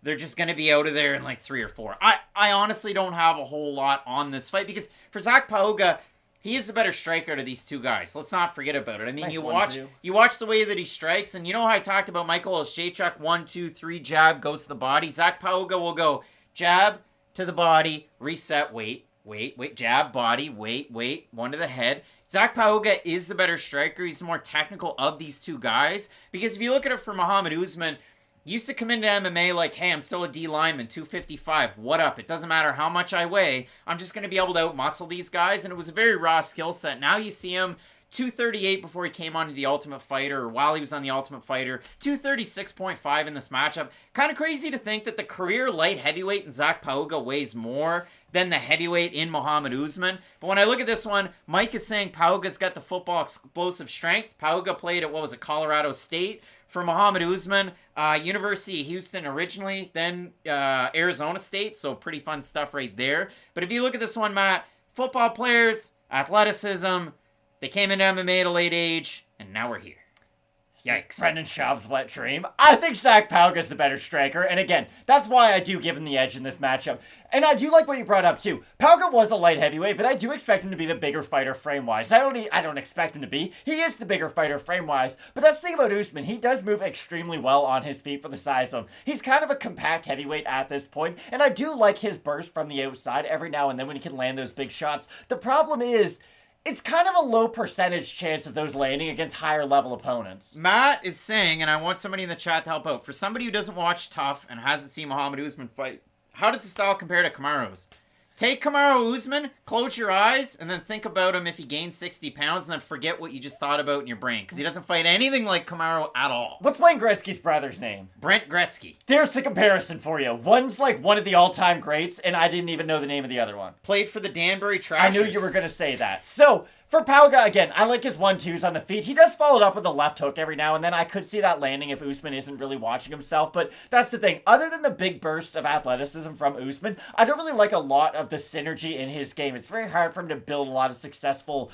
they're just going to be out of there in like 3 or 4. I honestly don't have a whole lot on this fight, because for Zach Pauga, he is the better striker out of these two guys. Let's not forget about it. I mean, Nice you one, watch the way that he strikes, and you know how I talked about Michał Oleksiejczuk, 1, 2, 3, jab, goes to the body. Zach Pauga will go jab to the body, reset, wait, jab, body, wait, one to the head. Zach Pauga is the better striker. He's the more technical of these two guys. Because if you look at it for Muhammad Usman, he used to come into MMA like, hey, I'm still a D lineman, 255. What up? It doesn't matter how much I weigh. I'm just going to be able to outmuscle these guys. And it was a very raw skill set. Now you see him 238 before he came onto the Ultimate Fighter, or while he was on the Ultimate Fighter, 236.5 in this matchup. Kind of crazy to think that the career light heavyweight in Zach Pauga weighs more than the heavyweight in Muhammad Usman. But when I look at this one, Mike is saying Pauga's got the football explosive strength. Pauga played at, Colorado State. For Muhammad Usman, University of Houston originally, then Arizona State, so pretty fun stuff right there. But if you look at this one, Matt, football players, athleticism, they came into MMA at a late age, and now we're here. Yikes. Brendan Schaub's wet dream. I think Zach Pauga's the better striker, and again, that's why I do give him the edge in this matchup. And I do like what you brought up too. Pauga was a light heavyweight, but I do expect him to be the bigger fighter frame-wise. I don't expect him to be. He is the bigger fighter frame-wise, but that's the thing about Usman. He does move extremely well on his feet for the size of him. He's kind of a compact heavyweight at this point, and I do like his burst from the outside every now and then when he can land those big shots. The problem is, it's kind of a low percentage chance of those landing against higher level opponents. Matt is saying, and I want somebody in the chat to help out, for somebody who doesn't watch Tough and hasn't seen Muhammad Usman fight, how does the style compare to Kamaru's? Take Kamaru Usman, close your eyes, and then think about him if he gains 60 pounds, and then forget what you just thought about in your brain, because he doesn't fight anything like Kamaru at all. What's Wayne Gretzky's brother's name? Brent Gretzky. There's the comparison for you. One's like one of the all-time greats, and I didn't even know the name of the other one. Played for the Danbury Trashers. I knew you were going to say that. So, for Pauga, again, I like his 1-2s on the feet. He does follow it up with a left hook every now and then. I could see that landing if Usman isn't really watching himself, but that's the thing. Other than the big bursts of athleticism from Usman, I don't really like a lot of the synergy in his game. It's very hard for him to build a lot of successful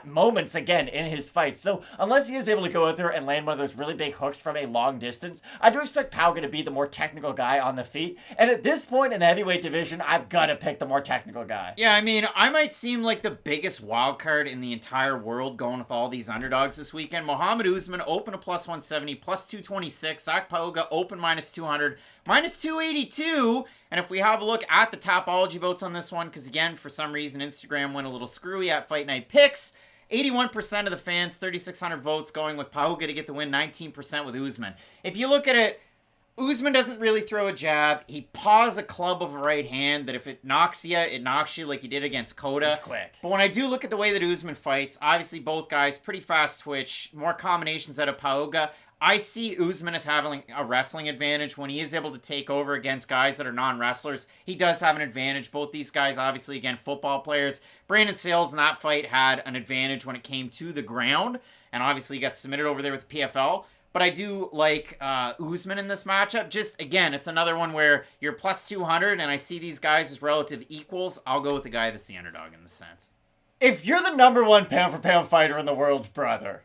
moments, again, in his fights. So, unless he is able to go out there and land one of those really big hooks from a long distance, I do expect Pauga to be the more technical guy on the feet. And at this point in the heavyweight division, I've got to pick the more technical guy. Yeah, I mean, I might seem like the biggest wild card in the entire world going with all these underdogs this weekend. Muhammad Usman open to plus 170, plus 226. Zach Pauga open minus 200, minus 282. And if we have a look at the Tapology votes on this one, because again, for some reason, Instagram went a little screwy at Fight Night Picks. 81% of the fans, 3,600 votes going with Pauga to get the win, 19% with Usman. If you look at it, Usman doesn't really throw a jab. He paws a club of a right hand that if it knocks you, it knocks you like he did against Cota. He's quick. But when I do look at the way that Usman fights, obviously both guys, pretty fast twitch, more combinations out of Pauga. I see Usman as having a wrestling advantage when he is able to take over against guys that are non-wrestlers. He does have an advantage. Both these guys, obviously, again, football players. Brandon Sales in that fight had an advantage when it came to the ground, and obviously he got submitted over there with the PFL. But I do like Usman in this matchup. Just, again, it's another one where you're plus 200, and I see these guys as relative equals. I'll go with the guy that's the underdog in this sense. If you're the number one pound-for-pound fighter in the world's brother,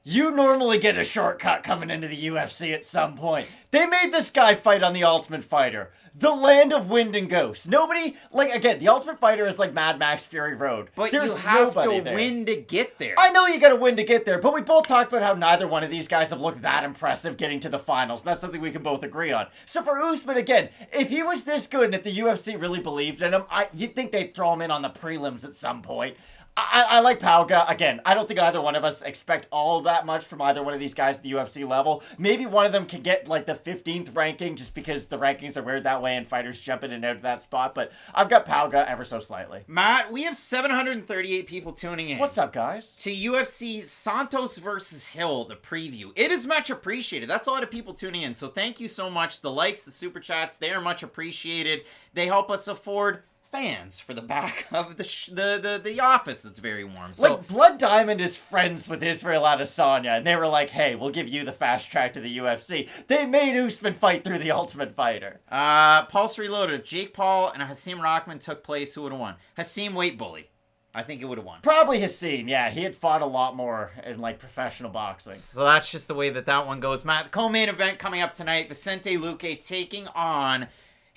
you normally get a shortcut coming into the UFC at some point. They made this guy fight on The Ultimate Fighter, the land of wind and ghosts. Nobody, again, The Ultimate Fighter is like Mad Max Fury Road. But there's you have to there. win to get there. I know you gotta win to get there, but we both talked about how neither one of these guys have looked that impressive getting to the finals. And that's something we can both agree on. So for Usman, again, if he was this good and if the UFC really believed in him, you'd think they'd throw him in on the prelims at some point. I like Pauga. Again, I don't think either one of us expect all that much from either one of these guys at the UFC level. Maybe one of them can get the 15th ranking just because the rankings are weird that way and fighters jump in and out of that spot. But I've got Pauga ever so slightly. Matt, we have 738 people tuning in. What's up, guys? To UFC Santos versus Hill, the preview. It is much appreciated. That's a lot of people tuning in. So thank you so much. The likes, the super chats, they are much appreciated. They help us afford fans for the back of the office that's very warm. So Blood Diamond is friends with Israel Adesanya, and they were like, hey, we'll give you the fast track to the UFC. They made Usman fight through the Ultimate Fighter. Pulse Reloaded. If Jake Paul and Hasim Rahman took place, who would have won? Hasim weight bully. I think it would have won. Probably Hasim, yeah. He had fought a lot more in professional boxing. So that's just the way that one goes. Matt, the co-main event coming up tonight, Vicente Luque taking on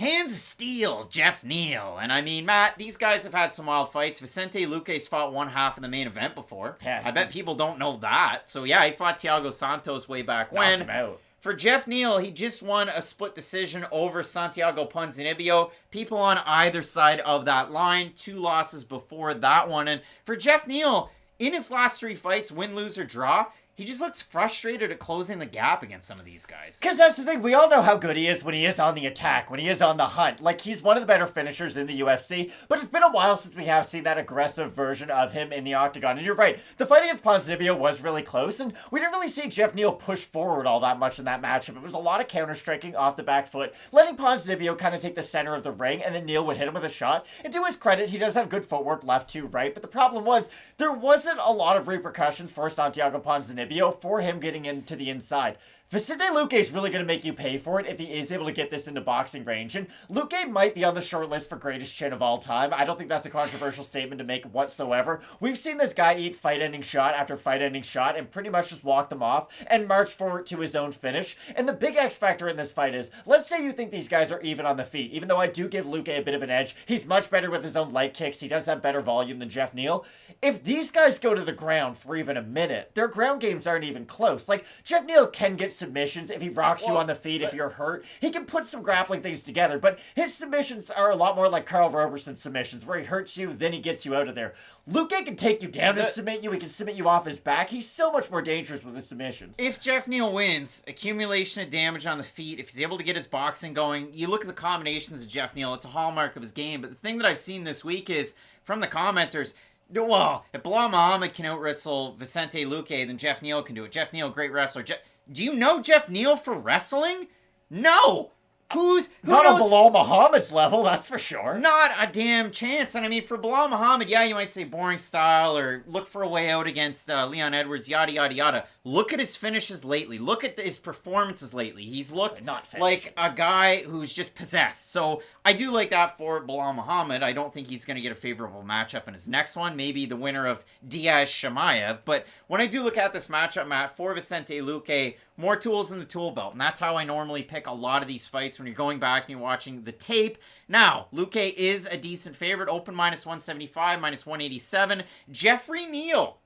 Hands of Steel, Jeff Neal. And I mean, Matt, these guys have had some wild fights. Vicente Luque's fought one half in the main event before. Yeah. I bet people don't know that. So yeah, he fought Thiago Santos way back when. Knocked him out. For Jeff Neal, he just won a split decision over Santiago Ponzinibbio. People on either side of that line. 2 losses before that one. And for Jeff Neal, in his last 3 fights, win, lose, or draw, he just looks frustrated at closing the gap against some of these guys. Because that's the thing, we all know how good he is when he is on the attack, when he is on the hunt. He's one of the better finishers in the UFC, but it's been a while since we have seen that aggressive version of him in the octagon. And you're right, the fight against Ponzinibbio was really close, and we didn't really see Jeff Neal push forward all that much in that matchup. It was a lot of counter-striking off the back foot, letting Ponzinibbio kind of take the center of the ring, and then Neal would hit him with a shot. And to his credit, he does have good footwork left to right, but the problem was, there wasn't a lot of repercussions for Santiago Ponzinibbio for him getting into the inside. Vicente Luque is really going to make you pay for it if he is able to get this into boxing range. And Luque might be on the short list for greatest chin of all time. I don't think that's a controversial statement to make whatsoever. We've seen this guy eat fight-ending shot after fight-ending shot and pretty much just walk them off and march forward to his own finish. And the big X factor in this fight is, let's say you think these guys are even on the feet. Even though I do give Luque a bit of an edge, he's much better with his own leg kicks. He does have better volume than Jeff Neal. If these guys go to the ground for even a minute, their ground games aren't even close. Jeff Neal can get submissions if he rocks you on the feet, if you're hurt. He can put some grappling things together, but his submissions are a lot more like Carl Roberson's submissions, where he hurts you, then he gets you out of there. Luque can take you down and submit you. He can submit you off his back. He's so much more dangerous with his submissions. If Jeff Neal wins, accumulation of damage on the feet, if he's able to get his boxing going, you look at the combinations of Jeff Neal, it's a hallmark of his game. But the thing that I've seen this week is, from the commenters, well, if Bilal Muhammad can out-wrestle Vicente Luque, then Jeff Neal can do it. Jeff Neal, great wrestler. Do you know Jeff Neal for wrestling? No! Who not knows? On Bilal Muhammad's level, that's for sure. Not a damn chance. And I mean, for Bilal Muhammad, yeah, you might say boring style or look for a way out against Leon Edwards, yada, yada, yada. Look at his finishes lately. Look at his performances lately. He's looked like a guy who's just possessed. So I do like that for Bilal Muhammad. I don't think he's going to get a favorable matchup in his next one. Maybe the winner of Diaz Shamaev. But when I do look at this matchup, Matt, for Vicente Luque, more tools in the tool belt. And that's how I normally pick a lot of these fights when you're going back and you're watching the tape. Now, Luque is a decent favorite. Open minus 175, minus 187. Jeffrey Neal,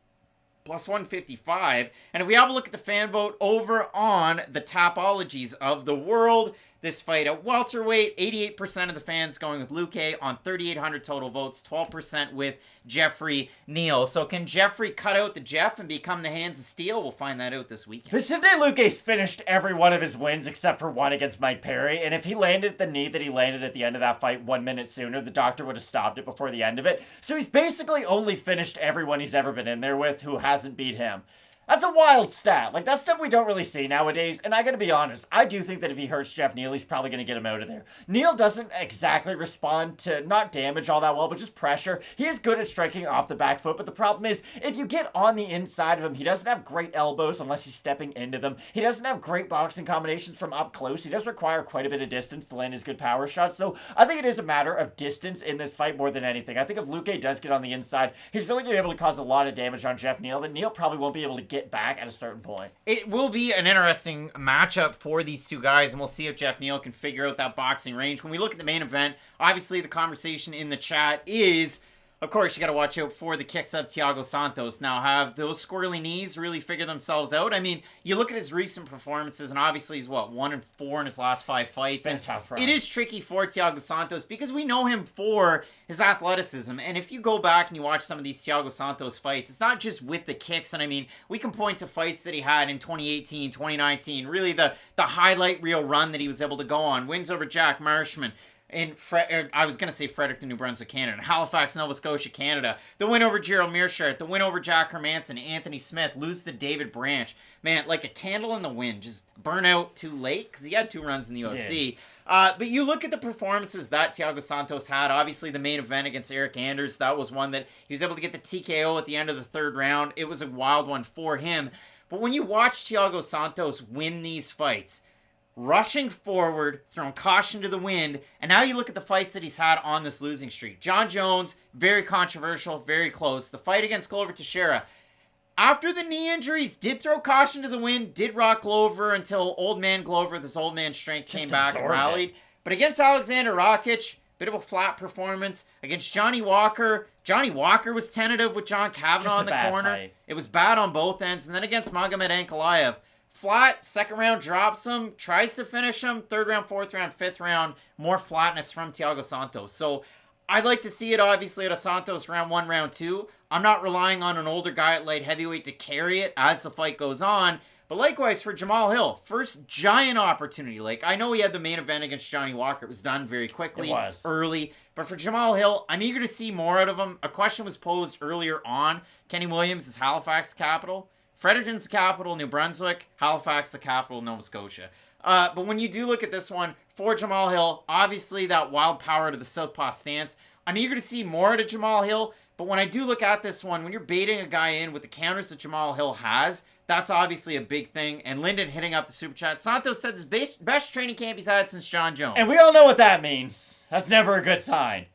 plus 155. And if we have a look at the fan vote over on the Tapologies of the world, this fight at welterweight, 88% of the fans going with Luque on 3,800 total votes, 12% with Jeffrey Neal. So can Jeffrey cut out the Jeff and become the Hands of Steel? We'll find that out this weekend. Vicente Luque's finished every one of his wins except for one against Mike Perry, and if he landed the knee that he landed at the end of that fight 1 minute sooner, the doctor would have stopped it before the end of it. So he's basically only finished everyone he's ever been in there with who hasn't beat him. That's a wild stat. Like, that's stuff we don't really see nowadays. And I gotta be honest, I do think that if he hurts Jeff Neal, he's probably gonna get him out of there. Neal doesn't exactly respond to, not damage all that well, but just pressure. He is good at striking off the back foot, but the problem is, if you get on the inside of him, he doesn't have great elbows unless he's stepping into them. He doesn't have great boxing combinations from up close. He does require quite a bit of distance to land his good power shots. So I think it is a matter of distance in this fight more than anything. I think if Luque does get on the inside, he's really gonna be able to cause a lot of damage on Jeff Neal that Neal probably won't be able to get back at a certain point. It will be an interesting matchup for these two guys, and we'll see if Jeff Neal can figure out that boxing range. When we look at the main event, obviously the conversation in the chat is, of course, you got to watch out for the kicks of Thiago Santos. Now, have those squirrely knees really figured themselves out? I mean, you look at his recent performances, and obviously he's, 1-4 in his last 5 fights. It's been a tough run. It is tricky for Thiago Santos because we know him for his athleticism. And if you go back and you watch some of these Thiago Santos fights, it's not just with the kicks. And I mean, we can point to fights that he had in 2018, 2019, really the highlight reel run that he was able to go on. Wins over Jack Marshman. I was going to say Fredericton, New Brunswick, Canada. Halifax, Nova Scotia, Canada. The win over Gerald Mearshart. The win over Jack Hermanson. Anthony Smith. Lose to David Branch. Man, like a candle in the wind. Just burn out too late because he had 2 runs in the UFC. But you look at the performances that Thiago Santos had. Obviously, the main event against Erick Anders. That was one that he was able to get the TKO at the end of the 3rd round. It was a wild one for him. But when you watch Thiago Santos win these fights, rushing forward, throwing caution to the wind, and now you look at the fights that he's had on this losing streak. John Jones, very controversial, very close. The fight against Glover Teixeira, after the knee injuries, did throw caution to the wind, did rock Glover until old man Glover, this old man strength, came back and rallied. But against Alexander Rakic, bit of a flat performance. Against Johnny Walker was tentative with John Kavanagh in the corner. Fight. It was bad on both ends. And then against Magomed Ankalaev, flat, 2nd round drops him, tries to finish him, 3rd round, 4th round, 5th round, more flatness from Thiago Santos. So I'd like to see it obviously at a Santos round 1, round 2. I'm not relying on an older guy at light heavyweight to carry it as the fight goes on. But likewise for Jamal Hill, first giant opportunity. Like, I know he had the main event against Johnny Walker. It was done very quickly, early. But for Jamal Hill, I'm eager to see more out of him. A question was posed earlier on. Kenny Williams is Halifax capital. Fredericton's the capital, New Brunswick. Halifax the capital, Nova Scotia. But when you do look at this one, for Jamal Hill, obviously that wild power to the southpaw stance. I'm eager to see more to Jamal Hill. But when I do look at this one, when you're baiting a guy in with the counters that Jamal Hill has, that's obviously a big thing. And Lyndon hitting up the super chat. Santos said this best training camp he's had since John Jones. And we all know what that means. That's never a good sign.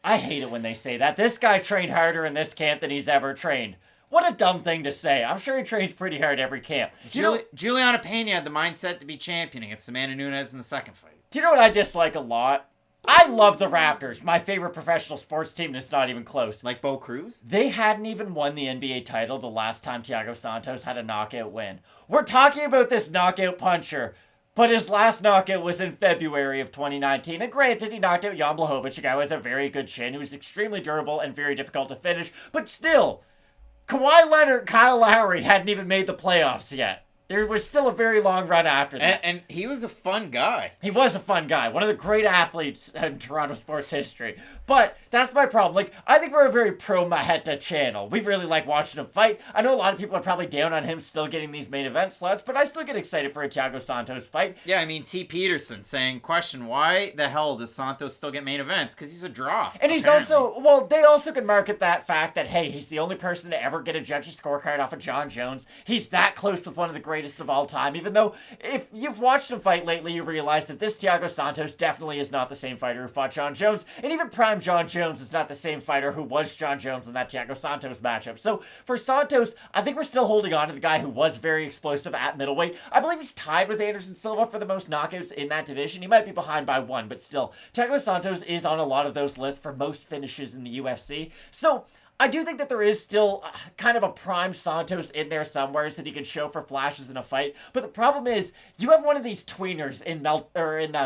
I hate it when they say that. This guy trained harder in this camp than he's ever trained. What a dumb thing to say. I'm sure he trains pretty hard every camp. Juliana Pena had the mindset to be championing at Samantha Nunes in the 2nd fight. Do you know what I dislike a lot? I love the Raptors, my favorite professional sports team, and it's not even close. Like Bo Cruz? They hadn't even won the NBA title the last time Thiago Santos had a knockout win. We're talking about this knockout puncher, but his last knockout was in February of 2019. And granted, he knocked out Jan Blachowicz, a guy who has a very good chin, who was extremely durable and very difficult to finish. But still, Kawhi Leonard, Kyle Lowry hadn't even made the playoffs yet. There was still a very long run after that. And he was a fun guy. He was a fun guy. One of the great athletes in Toronto sports history. But that's my problem. Like, I think we're a very pro-Maheta channel. We really like watching him fight. I know a lot of people are probably down on him still getting these main event slots, but I still get excited for a Thiago Santos fight. Yeah, I mean, T. Peterson saying, question, why the hell does Santos still get main events? Because he's a draw. And he's also, well, they also can market that fact that, hey, he's the only person to ever get a judge's scorecard off of John Jones. He's that close with one of the greatest of all time, even though if you've watched him fight lately, you realize that this Thiago Santos definitely is not the same fighter who fought John Jones, and even prime John Jones is not the same fighter who was John Jones in that Thiago Santos matchup. So for Santos, I think we're still holding on to the guy who was very explosive at middleweight. I believe he's tied with Anderson Silva for the most knockouts in that division. He might be behind by one, but still, Thiago Santos is on a lot of those lists for most finishes in the UFC. So I do think that there is still kind of a prime Santos in there somewhere that he can show for flashes in a fight. But the problem is, you have one of these tweeners in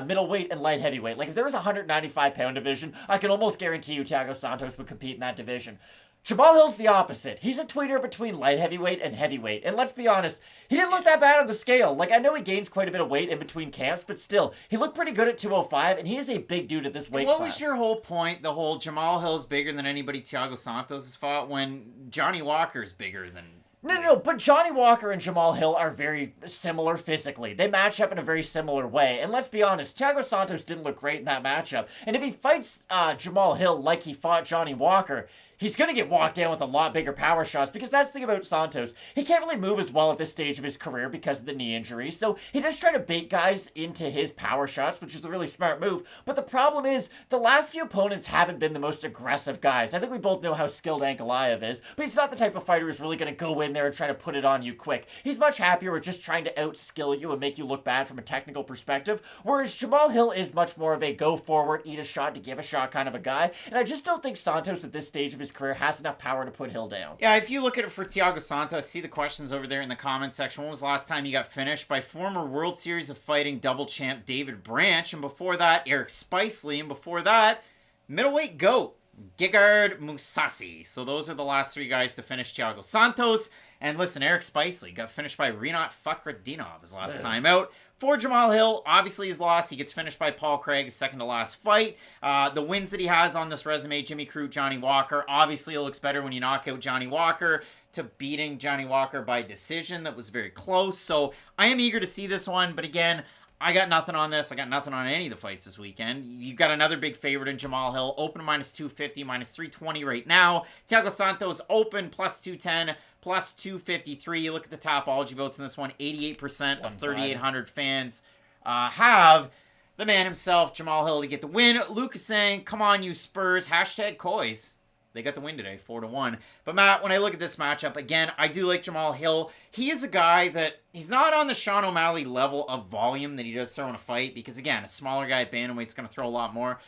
middleweight and light heavyweight. Like, if there was a 195-pound division, I can almost guarantee you Thiago Santos would compete in that division. Jamal Hill's the opposite. He's a tweener between light heavyweight and heavyweight. And let's be honest, he didn't look that bad on the scale. Like, I know he gains quite a bit of weight in between camps, but still, he looked pretty good at 205, and he is a big dude at this weight class. What was your whole point, the whole Jamal Hill's bigger than anybody Thiago Santos has fought, when Johnny Walker's bigger than... No, but Johnny Walker and Jamal Hill are very similar physically. They match up in a very similar way. And let's be honest, Thiago Santos didn't look great in that matchup. And if he fights Jamal Hill like he fought Johnny Walker, he's going to get walked down with a lot bigger power shots, because that's the thing about Santos. He can't really move as well at this stage of his career because of the knee injury, so he does try to bait guys into his power shots, which is a really smart move. But the problem is, the last few opponents haven't been the most aggressive guys. I think we both know how skilled Ankalaev is, but he's not the type of fighter who's really going to go in there and try to put it on you quick. He's much happier with just trying to outskill you and make you look bad from a technical perspective, whereas Jamal Hill is much more of a go forward, eat a shot to give a shot kind of a guy, and I just don't think Santos at this stage of his career has enough power to put Hill down. Yeah, if you look at it for Thiago Santos, see the questions over there in the comment section. When was the last time you got finished? By former World Series of Fighting double champ David Branch, and before that, Erick Spicely, and before that, middleweight GOAT, Gegard Mousasi. So those are the last three guys to finish Thiago Santos. And listen, Erick Spicely got finished by Rinat Fakhretdinov his last time out. For Jamal Hill, obviously he's lost. He gets finished by Paul Craig, his second to last fight. The wins that he has on this resume, Jimmy Crute, Johnny Walker. Obviously it looks better when you knock out Johnny Walker, to beating Johnny Walker by decision. That was very close. So I am eager to see this one. But again, I got nothing on this. I got nothing on any of the fights this weekend. You've got another big favorite in Jamal Hill. Open minus 250, minus 320 right now. Thiago Santos open plus 210, plus 253. You look at the Topology votes in this one. 88% of 3,800 fans have the man himself, Jamal Hill, to get the win. Lucas saying, come on, you Spurs. Hashtag Coys. They got the win today, 4-1. But Matt, when I look at this matchup, again, I do like Jamal Hill. He is a guy that, he's not on the Sean O'Malley level of volume that he does throw in a fight, because again, a smaller guy at bantamweight's going to throw a lot more.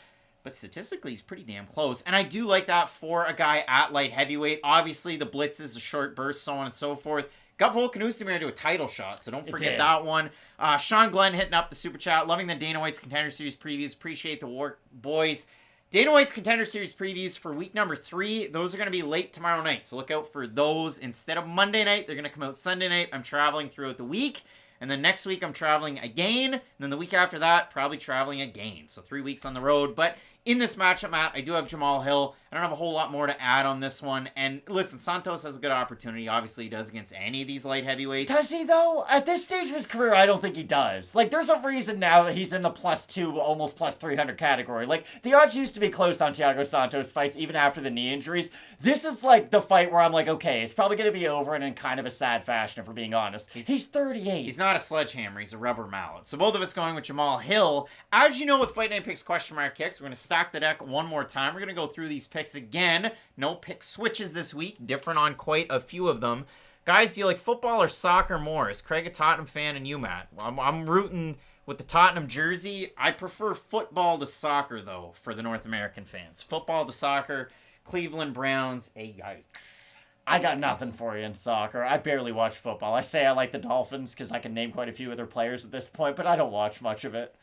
But statistically, he's pretty damn close. And I do like that for a guy at light heavyweight. Obviously, the blitzes, the short bursts, so on and so forth. Got Volkan Oezdemir to a title shot, so don't forget that one. Sean Glenn hitting up the super chat. Loving the Dana White's Contender Series previews. Appreciate the work, boys. Dana White's Contender Series previews for week number 3. Those are going to be late tomorrow night, so look out for those. Instead of Monday night, they're going to come out Sunday night. I'm traveling throughout the week. And then next week, I'm traveling again. And then the week after that, probably traveling again. So 3 weeks on the road. But in this matchup, Matt, I do have Jamal Hill. I don't have a whole lot more to add on this one. And listen, Santos has a good opportunity. Obviously, he does against any of these light heavyweights. Does he, though? At this stage of his career, I don't think he does. Like, there's a reason now that he's in the +2, almost +300 category. Like, the odds used to be close on Thiago Santos fights, even after the knee injuries. This is, like, the fight where I'm like, okay, it's probably going to be over, and in kind of a sad fashion, if we're being honest. He's 38. He's not a sledgehammer. He's a rubber mallet. So both of us going with Jamal Hill. As you know, with Fight Night Picks question mark kicks, we're going to stack the deck one more time. We're going to go through these picks again. No pick switches this week. Different on quite a few of them. Guys, do you like football or soccer more? Is Craig a Tottenham fan and you, Matt? I'm rooting with the Tottenham jersey. I prefer football to soccer, though, for the North American fans. Football to soccer. Cleveland Browns. Yikes. I got nothing for you in soccer. I barely watch football. I say I like the Dolphins because I can name quite a few of their players at this point, but I don't watch much of it.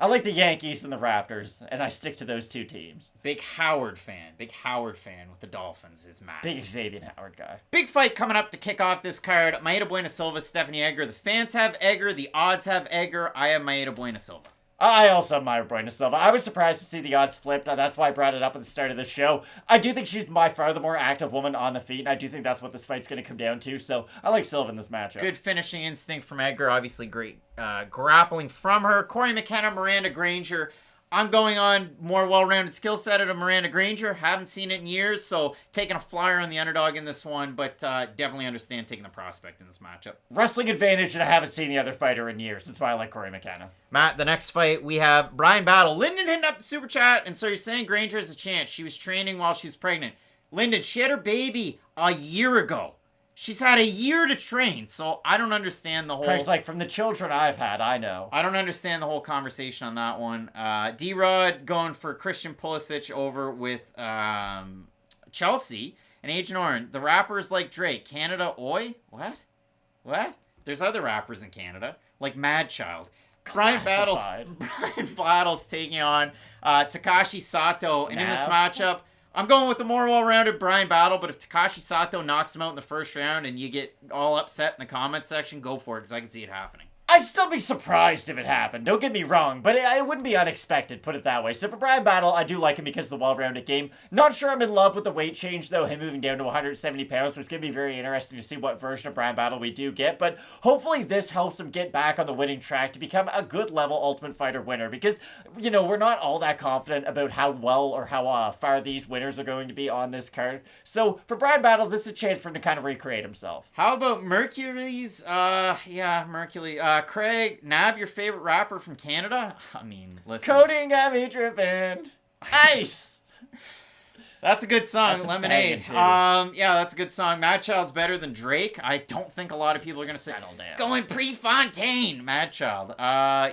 I like the Yankees and the Raptors, and I stick to those two teams. Big Howard fan. Big Howard fan with the Dolphins is Matt. Big Xavier Howard guy. Big fight coming up to kick off this card. Mayra Bueno Silva, Stephanie Egger. The fans have Egger. The odds have Egger. I have Mayra Bueno Silva. I also have Mayra Bueno Silva. I was surprised to see the odds flipped. That's why I brought it up at the start of the show. I do think she's by far the more active woman on the feet, and I do think that's what this fight's going to come down to. So I like Silva in this matchup. Good finishing instinct from Egger. Obviously great grappling from her. Cory, McKenna, Miranda, Granger. I'm going on more well-rounded skill set of Miranda Granger. Haven't seen it in years, so taking a flyer on the underdog in this one, but definitely understand taking the prospect in this matchup. Wrestling advantage, and I haven't seen the other fighter in years. That's why I like Cory McKenna. Matt, the next fight, we have Bryan Battle. Lyndon hitting up the super chat, and so you're saying Granger has a chance. She was training while she was pregnant. Lyndon, she had her baby a year ago. She's had a year to train, so I don't understand the whole... Craig's like, from the children I've had, I know. I don't understand the whole conversation on that one. D-Rod going for Christian Pulisic over with Chelsea. And Agent Orange, the rappers like Drake. Canada, oi? What? There's other rappers in Canada, like Mad Child. Bryan Battle's taking on Takashi Sato. And in this matchup, I'm going with the more well-rounded Bryan battle, but if Takashi Sato knocks him out in the first round and you get all upset in the comment section, go for it, because I can see it happening. I'd still be surprised if it happened, don't get me wrong, but it wouldn't be unexpected, put it that way. So for Bryan battle, I do like him because of the well-rounded game. Not sure I'm in love with the weight change, though, him moving down to 170 pounds, so it's going to be very interesting to see what version of Bryan battle we do get, but hopefully this helps him get back on the winning track to become a good level Ultimate Fighter winner, because, you know, we're not all that confident about how well or how far these winners are going to be on this card. So for Bryan battle, this is a chance for him to kind of recreate himself. How about Mercury's, Mercury, Craig, Nav, your favorite rapper from Canada? I mean, listen. Coding got me dripping. Ice. That's a good song, That's a Lemonade. banging, Yeah, that's a good song. Madchild's better than Drake. I don't think a lot of people are gonna say Settle down. going Prefontaine, Madchild.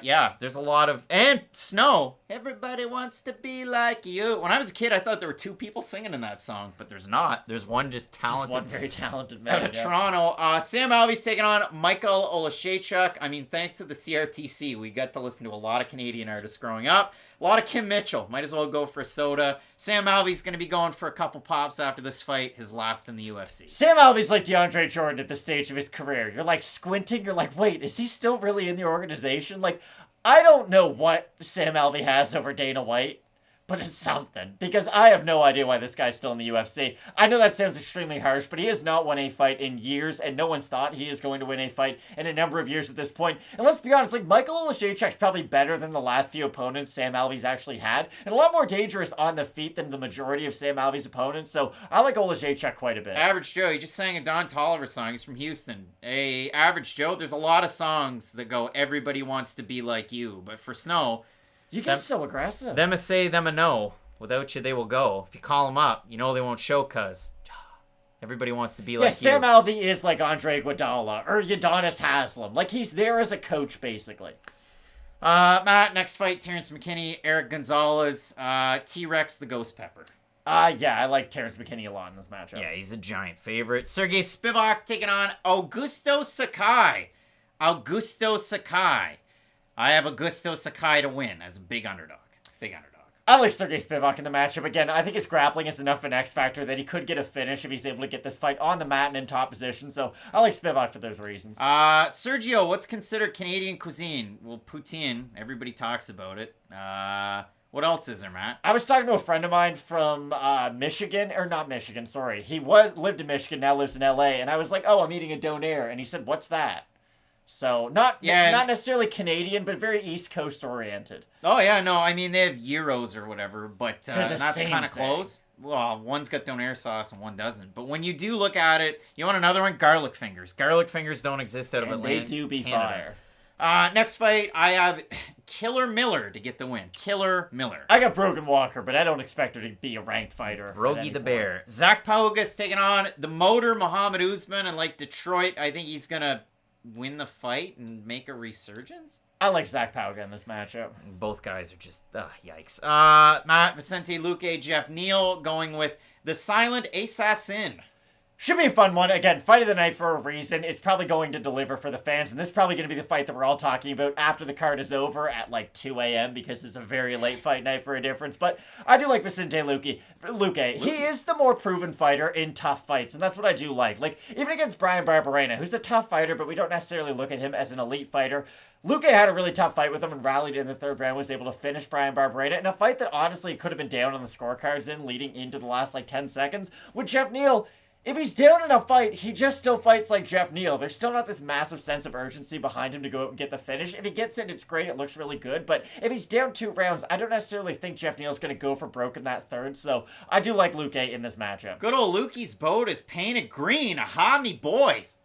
Yeah, there's a lot of and Snow. Everybody wants to be like you. When I was a kid, I thought there were two people singing in that song, but there's not. There's one just talented. Just one very talented man. Out of Toronto. Sam Alvey's taking on Michał Oleksiejczuk. I mean, thanks to the CRTC, we got to listen to a lot of Canadian artists growing up. A lot of Kim Mitchell. Might as well go for a soda. Sam Alvey's going to be going for a couple pops after this fight, his last in the UFC. Sam Alvey's like DeAndre Jordan at this stage of his career. You're like squinting. You're like, wait, is he still really in the organization? Like, I don't know what Sam Alvey has over Dana White, but it's something, because I have no idea why this guy's still in the UFC. I know that sounds extremely harsh, but he has not won a fight in years, and no one's thought he is going to win a fight in a number of years at this point. And let's be honest, like, Michał Oleksiejczuk's probably better than the last few opponents Sam Alvey's actually had, and a lot more dangerous on the feet than the majority of Sam Alvey's opponents, so I like Oleksiejczuk quite a bit. Average Joe, he just sang a Don Toliver song. He's from Houston. Hey, Average Joe, there's a lot of songs that go, everybody wants to be like you, but for Snow, You get so aggressive. them a say, them a no. Without you, they will go. If you call them up, you know they won't show, cuz everybody wants to be like Sam you. Alvey is like Andre Iguodala or Udonis Haslem. Like, he's there as a coach, basically. Matt, next fight, Terrance McKinney, Erick Gonzalez, T-Rex, the Ghost Pepper. Yeah, I like Terrance McKinney a lot in this matchup. Yeah, he's a giant favorite. Sergey Spivak taking on Augusto Sakai. Augusto Sakai. I have Augusto Sakai to win as a big underdog. Big underdog. I like Sergey Spivak in the matchup. Again, I think his grappling is enough of an X factor that he could get a finish if he's able to get this fight on the mat and in top position. So I like Spivak for those reasons. Sergio, what's considered Canadian cuisine? Well, poutine. Everybody talks about it. What else is there, Matt? I was talking to a friend of mine from Michigan, or not Michigan, sorry. He lived in Michigan, now lives in LA, and I was like, oh, I'm eating a donair. And he said, what's that? So, not necessarily Canadian, but very East Coast oriented. Oh, yeah, no, I mean, they have gyros or whatever, but They're the that's same kind of thing. close. Well, one's got donair sauce and one doesn't. But when you do look at it, you want another one? Garlic fingers. Garlic fingers don't exist out of And Atlanta. they do be Canada. fire. Next fight, I have Killer Miller to get the win. Killer Miller. I got Brogan Walker, but I don't expect her to be a ranked fighter. at Rogie any the point. Bear. Zach Pauga's taking on the motor Muhammad Usman, and like Detroit, I think he's going to win the fight and make a resurgence. I like Zach Pauga in this matchup. Both guys are just, yikes. Matt Vicente Luque, Jeff Neal going with the Silent Assassin. Should be a fun one. Again, fight of the night for a reason. It's probably going to deliver for the fans, and this is probably going to be the fight that we're all talking about after the card is over at like 2 a.m. because it's a very late fight night for a difference. But I do like Vicente Luque. He is the more proven fighter in tough fights, and that's what I do like. Like, even against Bryan Barberena, who's a tough fighter, but we don't necessarily look at him as an elite fighter. Luque had a really tough fight with him and rallied in the third round, was able to finish Bryan Barberena in a fight that honestly could have been down on the scorecards leading into the last like 10 seconds. With Jeff Neal, if he's down in a fight, he just still fights like Jeff Neal. There's still not this massive sense of urgency behind him to go out and get the finish. If he gets it, it's great. It looks really good. But if he's down 2 rounds, I don't necessarily think Jeff Neal's going to go for broke in that third. So I do like Luque in this matchup. Good old Lukey's boat is painted green. Aha, me boys.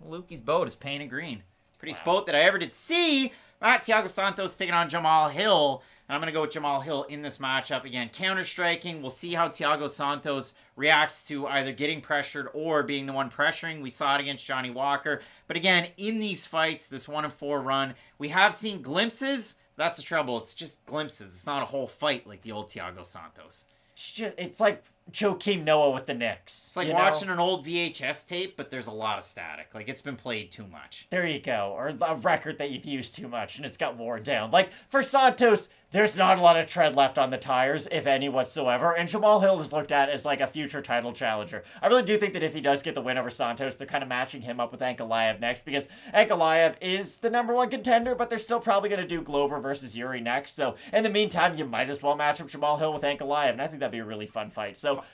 Lukey's boat is painted green. Prettiest boat that I ever did see. Thiago Santos taking on Jamal Hill. And I'm going to go with Jamal Hill in this matchup. Again, counter-striking. We'll see how Thiago Santos reacts to either getting pressured or being the one pressuring. We saw it against Johnny Walker. But again, in these fights, this 1-4 run, we have seen glimpses. That's the trouble. It's just glimpses. It's not a whole fight like the old Thiago Santos. It's like Joakim Noah with the Knicks. It's like watching an old VHS tape, but there's a lot of static. Like, it's been played too much. There you go. Or a record that you've used too much and it's got worn down. Like, for Santos, there's not a lot of tread left on the tires, if any whatsoever, and Jamal Hill is looked at as like a future title challenger. I really do think that if he does get the win over Santos, they're kind of matching him up with Ankalaev next, because Ankalaev is the #1 contender, but they're still probably going to do Glover versus Yuri next, so in the meantime, you might as well match up Jamal Hill with Ankalaev, and I think that'd be a really fun fight. So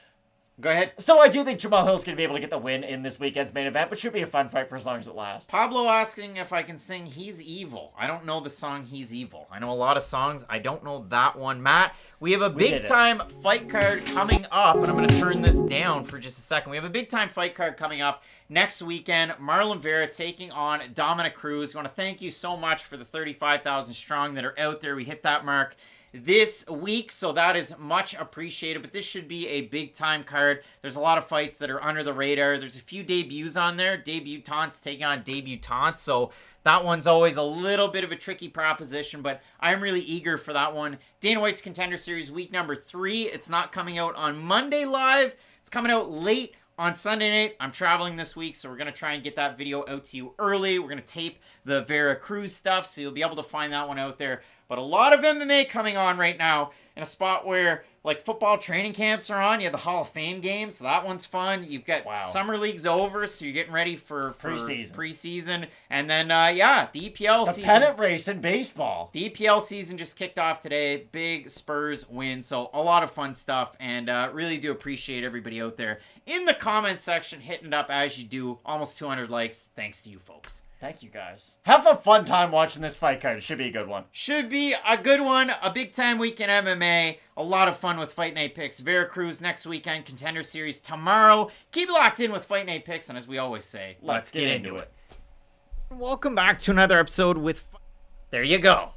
Go ahead. So I do think Jamal Hill's going to be able to get the win in this weekend's main event, but should be a fun fight for as long as it lasts. Pablo asking if I can sing He's Evil. I don't know the song He's Evil. I know a lot of songs. I don't know that one. Matt, we have a big-time fight card coming up, and I'm going to turn this down for just a second. We have a big-time fight card coming up next weekend. Marlon Vera taking on Dominic Cruz. We want to thank you so much for the 35,000 strong that are out there. We hit that mark this week, so that is much appreciated, but this should be a big time card. There's a lot of fights that are under the radar. There's a few debuts on there, debutantes taking on debutantes, so that one's always a little bit of a tricky proposition, but I'm really eager for that one. Dana White's Contender Series week number 3. It's not coming out on Monday live. It's coming out late on Sunday night. I'm traveling this week, so we're going to try and get that video out to you early. We're going to tape the Vera Cruz stuff, so you'll be able to find that one out there. But a lot of MMA coming on right now in a spot where, like, football training camps are on. You have the Hall of Fame games, so that one's fun. You've got summer leagues over, so you're getting ready for preseason. And then, the EPL season. The pennant race in baseball. The EPL season just kicked off today. Big Spurs win, so a lot of fun stuff. And really do appreciate everybody out there in the comment section hitting it up as you do. Almost 200 likes. Thanks to you folks. Thank you, guys. Have a fun time watching this fight card. It should be a good one. Should be a good one. A big-time week in MMA. A lot of fun with Fight Night Picks. Vera Cruz next weekend. Contender Series tomorrow. Keep locked in with Fight Night Picks. And as we always say, let's get into it. Welcome back to another episode with... There you go.